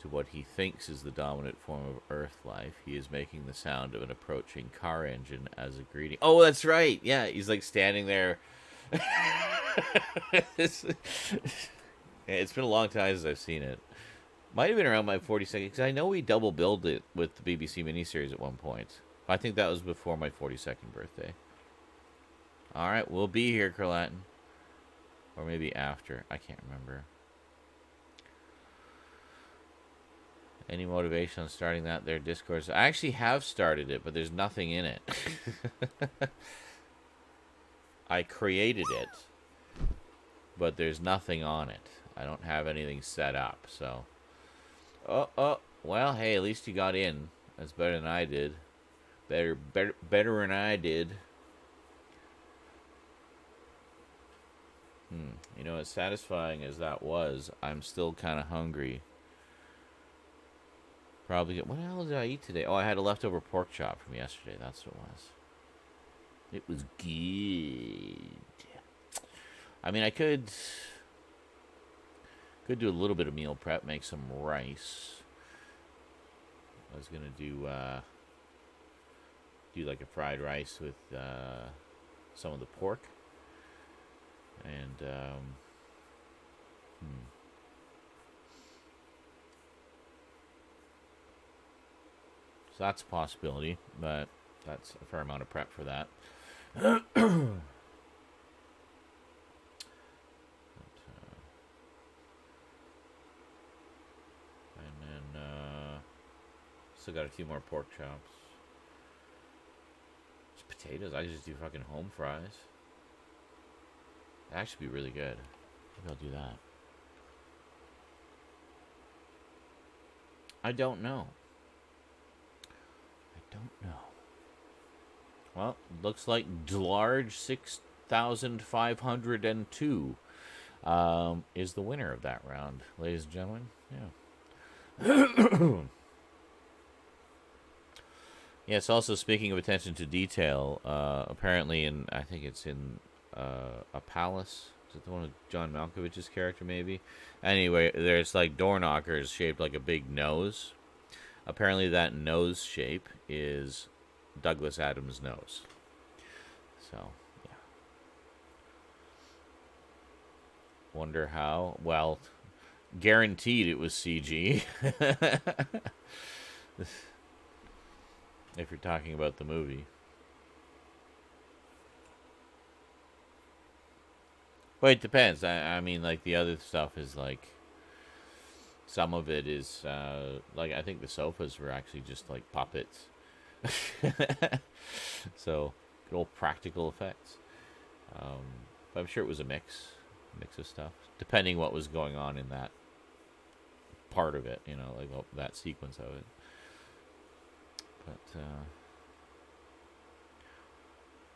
to what he thinks is the dominant form of Earth life, he is making the sound of an approaching car engine as a greeting. Oh, that's right. Yeah, he's like standing there. it's been a long time since I've seen it. Might have been around my 42nd, because I know we double billed it with the BBC miniseries at one point. I think that was before my 42nd birthday. Alright, we'll be here, Curlatin. Or maybe after. I can't remember. Any motivation on starting that there Discourse? I actually have started it, but there's nothing in it. I created it, but there's nothing on it. I don't have anything set up, so... Oh, well, hey, at least you got in. That's better than I did. Better than I did. You know, as satisfying as that was, I'm still kind of hungry. Probably. What the hell did I eat today? Oh, I had a leftover pork chop from yesterday. That's what it was. It was good. I mean, I could do a little bit of meal prep, make some rice. I was gonna do like a fried rice with some of the pork, and so that's a possibility, but that's a fair amount of prep for that. Still got a few more pork chops. Just potatoes. I just do fucking home fries. That'd actually be really good. Maybe I'll do that. I don't know. Well, looks like Large 6502 is the winner of that round, ladies and gentlemen. Yeah. Yes, also speaking of attention to detail, apparently I think it's in a palace. Is it the one with John Malkovich's character, maybe? Anyway, there's like door knockers shaped like a big nose. Apparently that nose shape is Douglas Adams' nose. So, yeah. Wonder how? Well, guaranteed it was CG. If you're talking about the movie. But it depends. I mean, like, the other stuff is, like, some of it is, like, I think the sofas were actually just, like, puppets. So, good old practical effects. But I'm sure it was a mix of stuff. Depending what was going on in that part of it, you know, like, that sequence of it. But,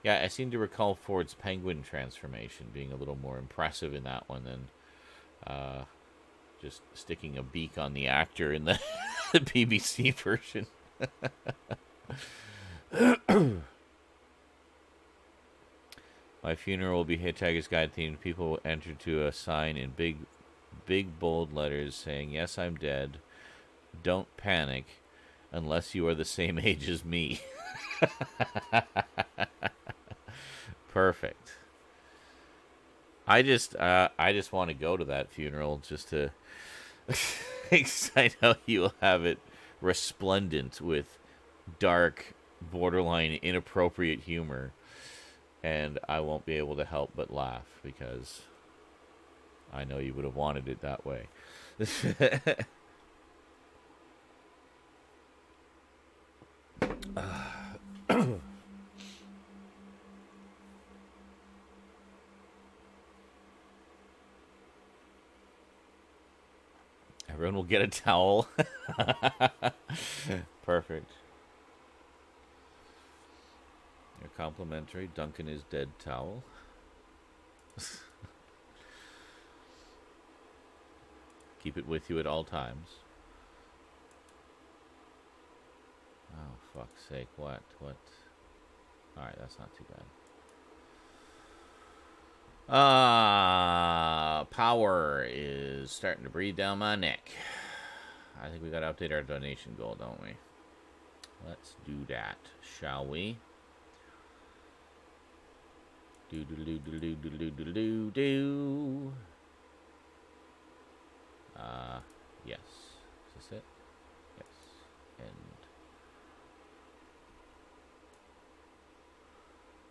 yeah, I seem to recall Ford's penguin transformation being a little more impressive in that one than just sticking a beak on the actor in the, the BBC version. My funeral will be Hitchhiker's Guide themed. People will enter to a sign in big bold letters saying, "Yes, I'm dead. Don't panic. Unless you are the same age as me." Perfect. I just want to go to that funeral just to because I know you'll have it resplendent with dark, borderline inappropriate humor, and I won't be able to help but laugh because I know you would have wanted it that way. Everyone will get a towel. Perfect. Your complimentary Duncan is dead towel. Keep it with you at all times. Oh, fuck's sake. What? Alright, that's not too bad. Power is starting to breathe down my neck. I think we got to update our donation goal, don't we? Let's do that, shall we? Do do do do do do do do do do. Yes. Is this it? Yes. And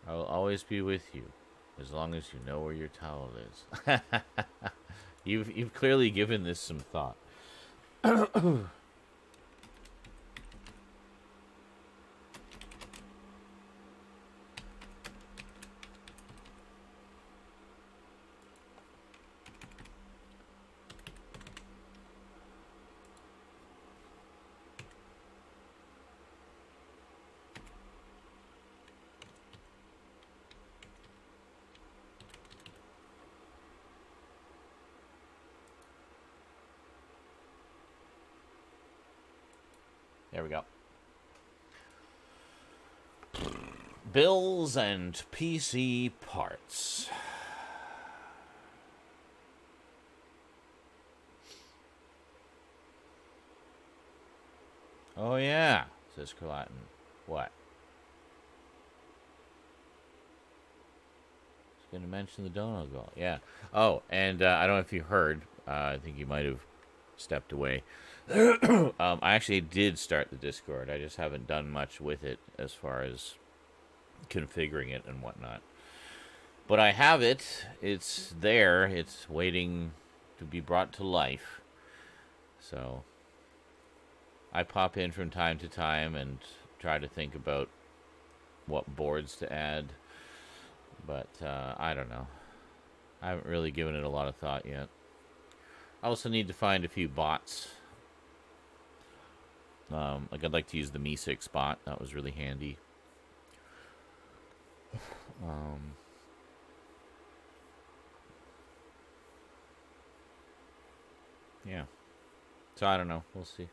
I will always be with you, as long as you know where your towel is. You've clearly given this some thought. There we go. Bills and PC parts. Oh yeah, says Carlatin. What? Just gonna mention the donut goal. Yeah. Oh, and I don't know if you heard. I think you might have stepped away. I actually did start the Discord. I just haven't done much with it as far as configuring it and whatnot. But I have it. It's there. It's waiting to be brought to life. So I pop in from time to time and try to think about what boards to add. But I don't know. I haven't really given it a lot of thought yet. I also need to find a few bots. Like I'd like to use the Me6 bot. That was really handy. Yeah. So I don't know. We'll see.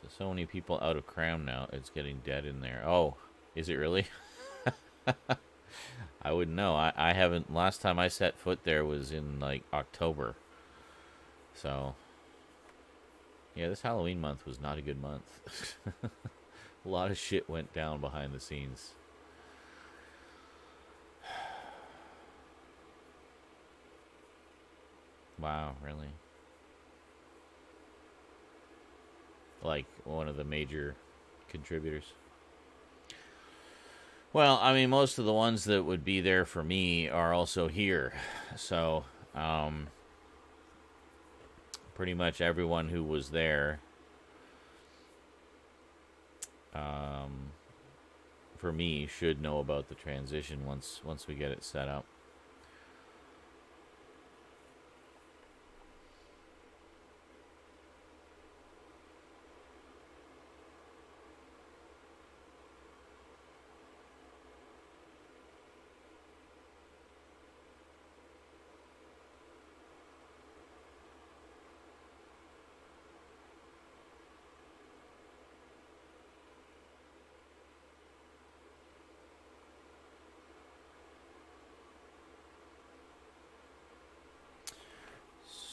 So many people out of Crown now. It's getting dead in there. Oh, is it really? I wouldn't know. I haven't. Last time I set foot there was in like October. So yeah, this Halloween month was not a good month. A lot of shit went down behind the scenes. Wow, really? Like one of the major contributors. Well, I mean, most of the ones that would be there for me are also here. So, pretty much everyone who was there, for me, should know about the transition once we get it set up.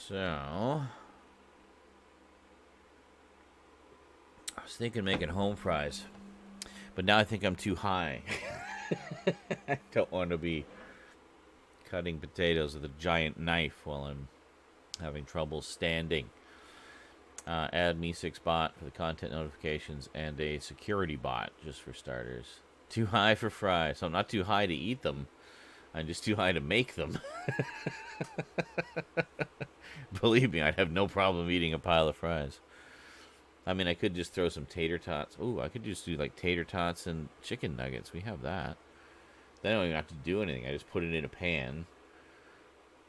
So, I was thinking making home fries, but now I think I'm too high. I don't want to be cutting potatoes with a giant knife while I'm having trouble standing. Add Me6 bot for the content notifications and a security bot just for starters. Too high for fries. So I'm not too high to eat them. I'm just too high to make them. Believe me, I'd have no problem eating a pile of fries. I mean, I could just throw some tater tots. Ooh, I could just do like tater tots and chicken nuggets. We have that. Then I don't even have to do anything. I just put it in a pan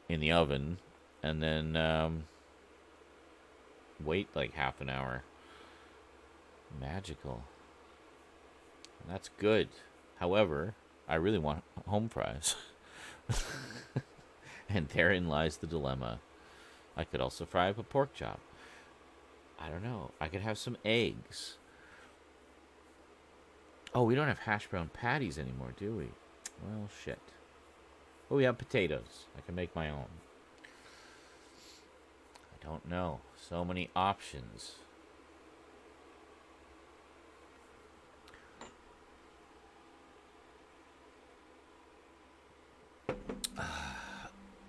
in the oven and then wait like half an hour. Magical. That's good. However, I really want home fries. And therein lies the dilemma. I could also fry up a pork chop. I don't know. I could have some eggs. Oh, we don't have hash brown patties anymore, do we? Well, shit. Oh, we have potatoes. I can make my own. I don't know. So many options.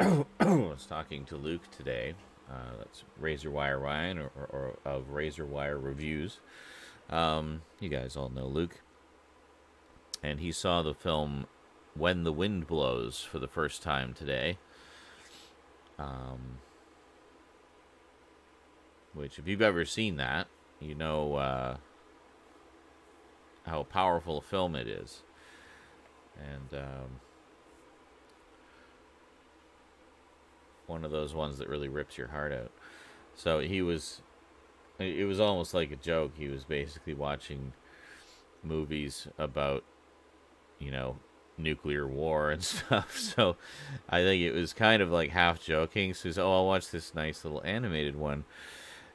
I was talking to Luke today. That's Razor Wire Ryan, or of Razor Wire Reviews. You guys all know Luke. And he saw the film When the Wind Blows for the first time today. Which, if you've ever seen that, you know how powerful a film it is. And one of those ones that really rips your heart out. So it was almost like a joke. He was basically watching movies about, you know, nuclear war and stuff. So I think it was kind of like half joking. So he's, oh, I'll watch this nice little animated one.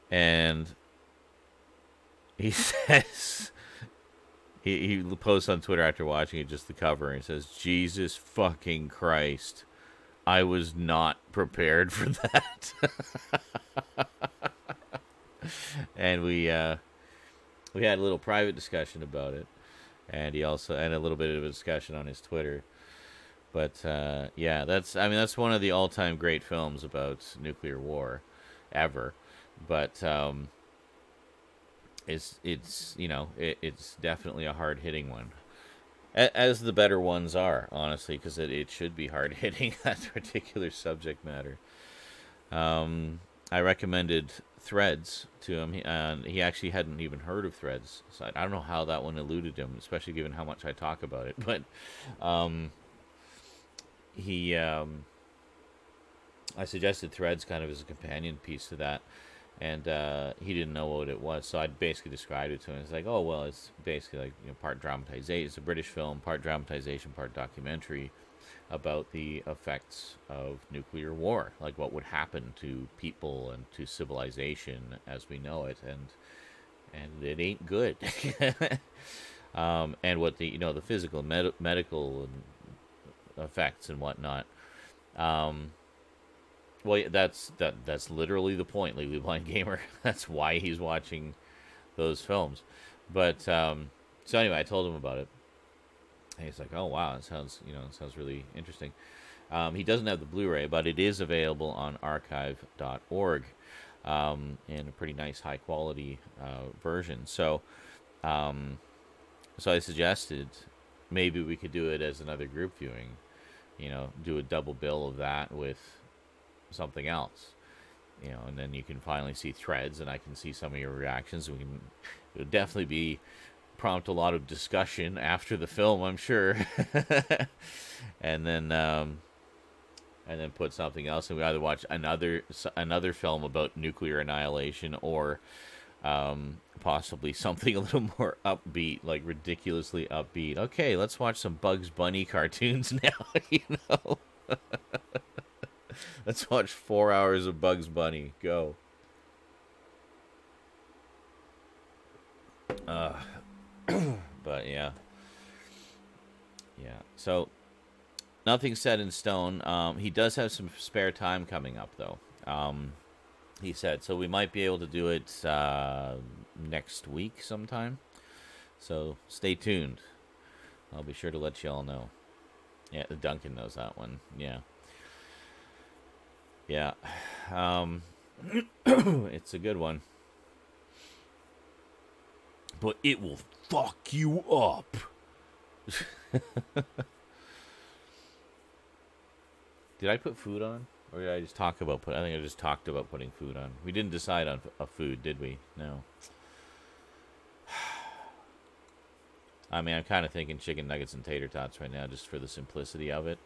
And he says, he posts on Twitter after watching it, just the cover, and he says, Jesus fucking Christ, I was not prepared for that. And we had a little private discussion about it, and he also had a little bit of a discussion on his Twitter. But yeah, that's one of the all-time great films about nuclear war ever. But it's you know, it's definitely a hard-hitting one, as the better ones are, honestly, because it should be hard-hitting, that particular subject matter. I recommended Threads to him, and he actually hadn't even heard of Threads, so I don't know how that one eluded him, especially given how much I talk about it. But I suggested Threads kind of as a companion piece to that, and he didn't know what it was, so I basically described it to him. It's like, oh, well, it's basically like, you know, part dramatization. It's a British film, part dramatization, part documentary, about the effects of nuclear war, like what would happen to people and to civilization as we know it, and it ain't good. And what the, you know, the physical, medical effects and whatnot. Well, that's literally the point, Legally Blind Gamer. That's why he's watching those films. But so anyway, I told him about it. And he's like, "Oh wow, it sounds really interesting." He doesn't have the Blu-ray, but it is available on archive.org in a pretty nice, high quality version. So, so I suggested maybe we could do it as another group viewing. You know, do a double bill of that with something else. You know, and then you can finally see Threads, and I can see some of your reactions. It'll definitely prompt a lot of discussion after the film, I'm sure. and then put something else, and we either watch another film about nuclear annihilation, or possibly something a little more upbeat, like ridiculously upbeat. Okay, let's watch some Bugs Bunny cartoons now. You know. Let's watch 4 hours of Bugs Bunny. Go. But yeah. So nothing set in stone. He does have some spare time coming up, though. He said, so we might be able to do it next week sometime. So stay tuned. I'll be sure to let you all know. Yeah, Duncan knows that one. Yeah. It's a good one. But it will fuck you up. Did I put food on? Or did I just talk about I think I just talked about putting food on. We didn't decide on a food, did we? No. I mean, I'm kind of thinking chicken nuggets and tater tots right now, just for the simplicity of it.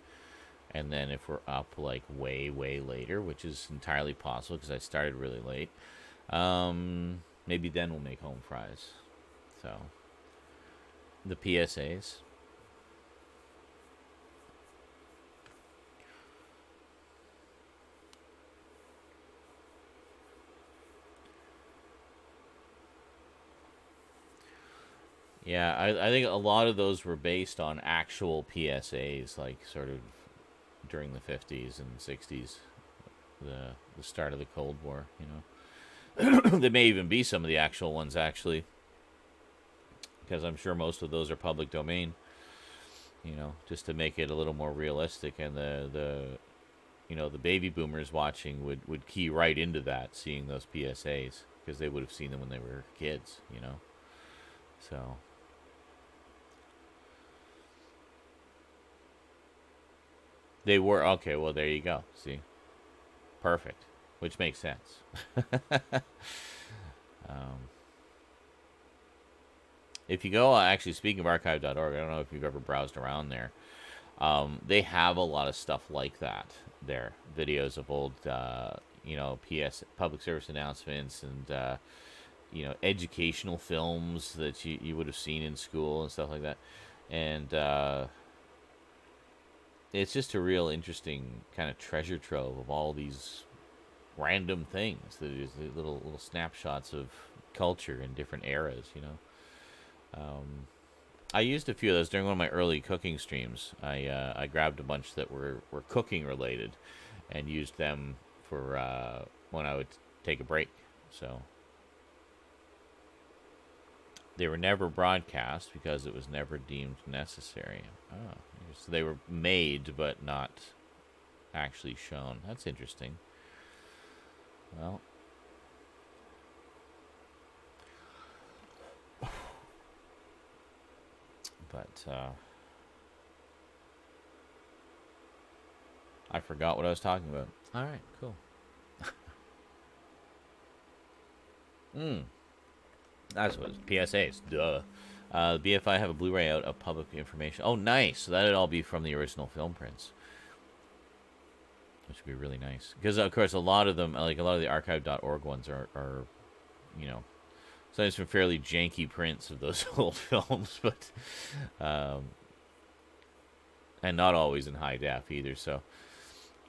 And then if we're up, like, way, way later, which is entirely possible because I started really late, maybe then we'll make home fries. So, the PSAs. Yeah, I think a lot of those were based on actual PSAs, like sort of during the 50s and 60s, the start of the Cold War. You know, there may even be some of the actual ones actually, because I'm sure most of those are public domain. You know, just to make it a little more realistic, and the you know, the baby boomers watching would key right into that, seeing those PSAs, because they would have seen them when they were kids. You know, so. They were okay. Well, there you go. See, perfect, which makes sense. um, if you go, actually, speaking of archive.org, I don't know if you've ever browsed around there. They have a lot of stuff like that there. Videos of old, you know, public service announcements, and you know, educational films that you would have seen in school and stuff like that. And it's just a real interesting kind of treasure trove of all these random things. There's little snapshots of culture in different eras, you know. I used a few of those during one of my early cooking streams. I grabbed a bunch that were cooking related, and used them for when I would take a break. So they were never broadcast because it was never deemed necessary. Oh, so they were made but not actually shown. That's interesting. Well, but I forgot what I was talking about. All right, cool. That's what PSAs. Duh. BFI have a Blu-ray out of public information. Oh, nice. So that'd all be from the original film prints, which would be really nice. Because of course, a lot of them, like a lot of the archive.org ones, are you know, sometimes some fairly janky prints of those old films, but and not always in high def either. So,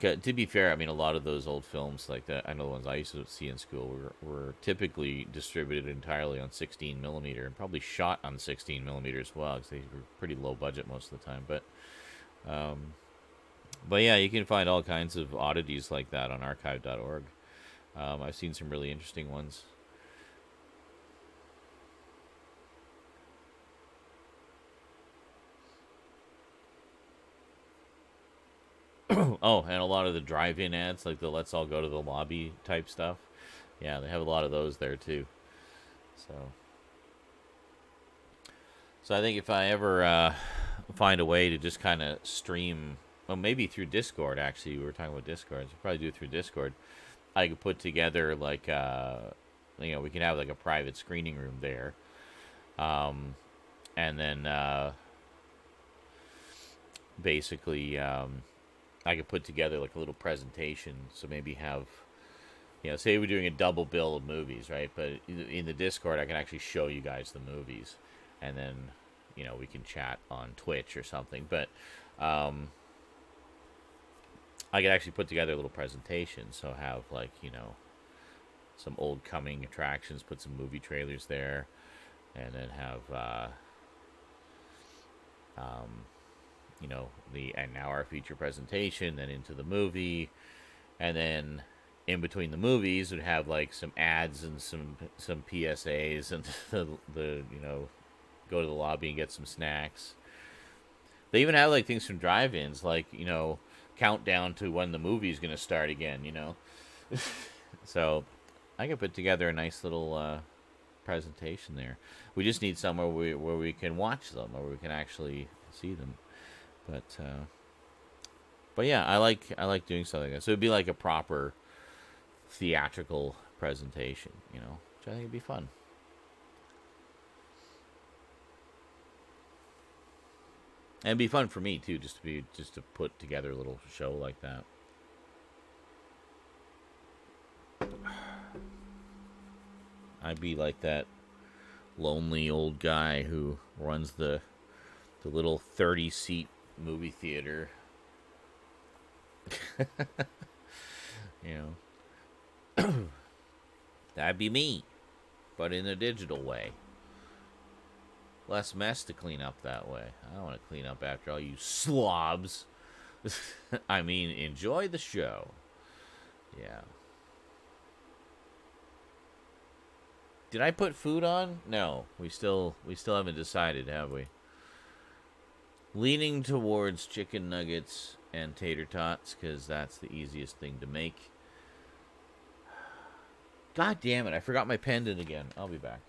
to be fair, I mean, a lot of those old films, like that, I know the ones I used to see in school, were typically distributed entirely on 16 millimeter, and probably shot on 16 millimeter as well, because they were pretty low budget most of the time. But yeah, you can find all kinds of oddities like that on archive.org. I've seen some really interesting ones. Oh, and a lot of the drive-in ads, like the "Let's all go to the lobby" type stuff. Yeah, they have a lot of those there too. So I think if I ever find a way to just kind of stream, well, maybe through Discord. Actually, we were talking about Discord. So probably do it through Discord. I could put together like, you know, we can have like a private screening room there, and then basically. I could put together like a little presentation. So maybe have, you know, say we're doing a double bill of movies, right? But in the Discord, I can actually show you guys the movies, and then, you know, we can chat on Twitch or something. But I could actually put together a little presentation. So have, like, you know, some old coming attractions, put some movie trailers there, and then have you know, an hour feature presentation, then into the movie, and then in between the movies would have like some ads and some PSAs, and the you know, go to the lobby and get some snacks. They even have like things from drive-ins, like, you know, countdown to when the movie's gonna start again, you know. So I could put together a nice little presentation there. We just need somewhere where we can watch them, or we can actually see them. But yeah, I like doing something like that. So it'd be like a proper theatrical presentation, you know, which I think would be fun. And it'd be fun for me too, just to put together a little show like that. I'd be like that lonely old guy who runs the little 30-seat movie theater. You know, that'd be me, but in a digital way. Less mess to clean up that way. I don't want to clean up after all you slobs. I mean, enjoy the show. Yeah. Did I put food on? No. We still haven't decided, have we? Leaning towards chicken nuggets and tater tots, because that's the easiest thing to make. God damn it, I forgot my pendant again. I'll be back.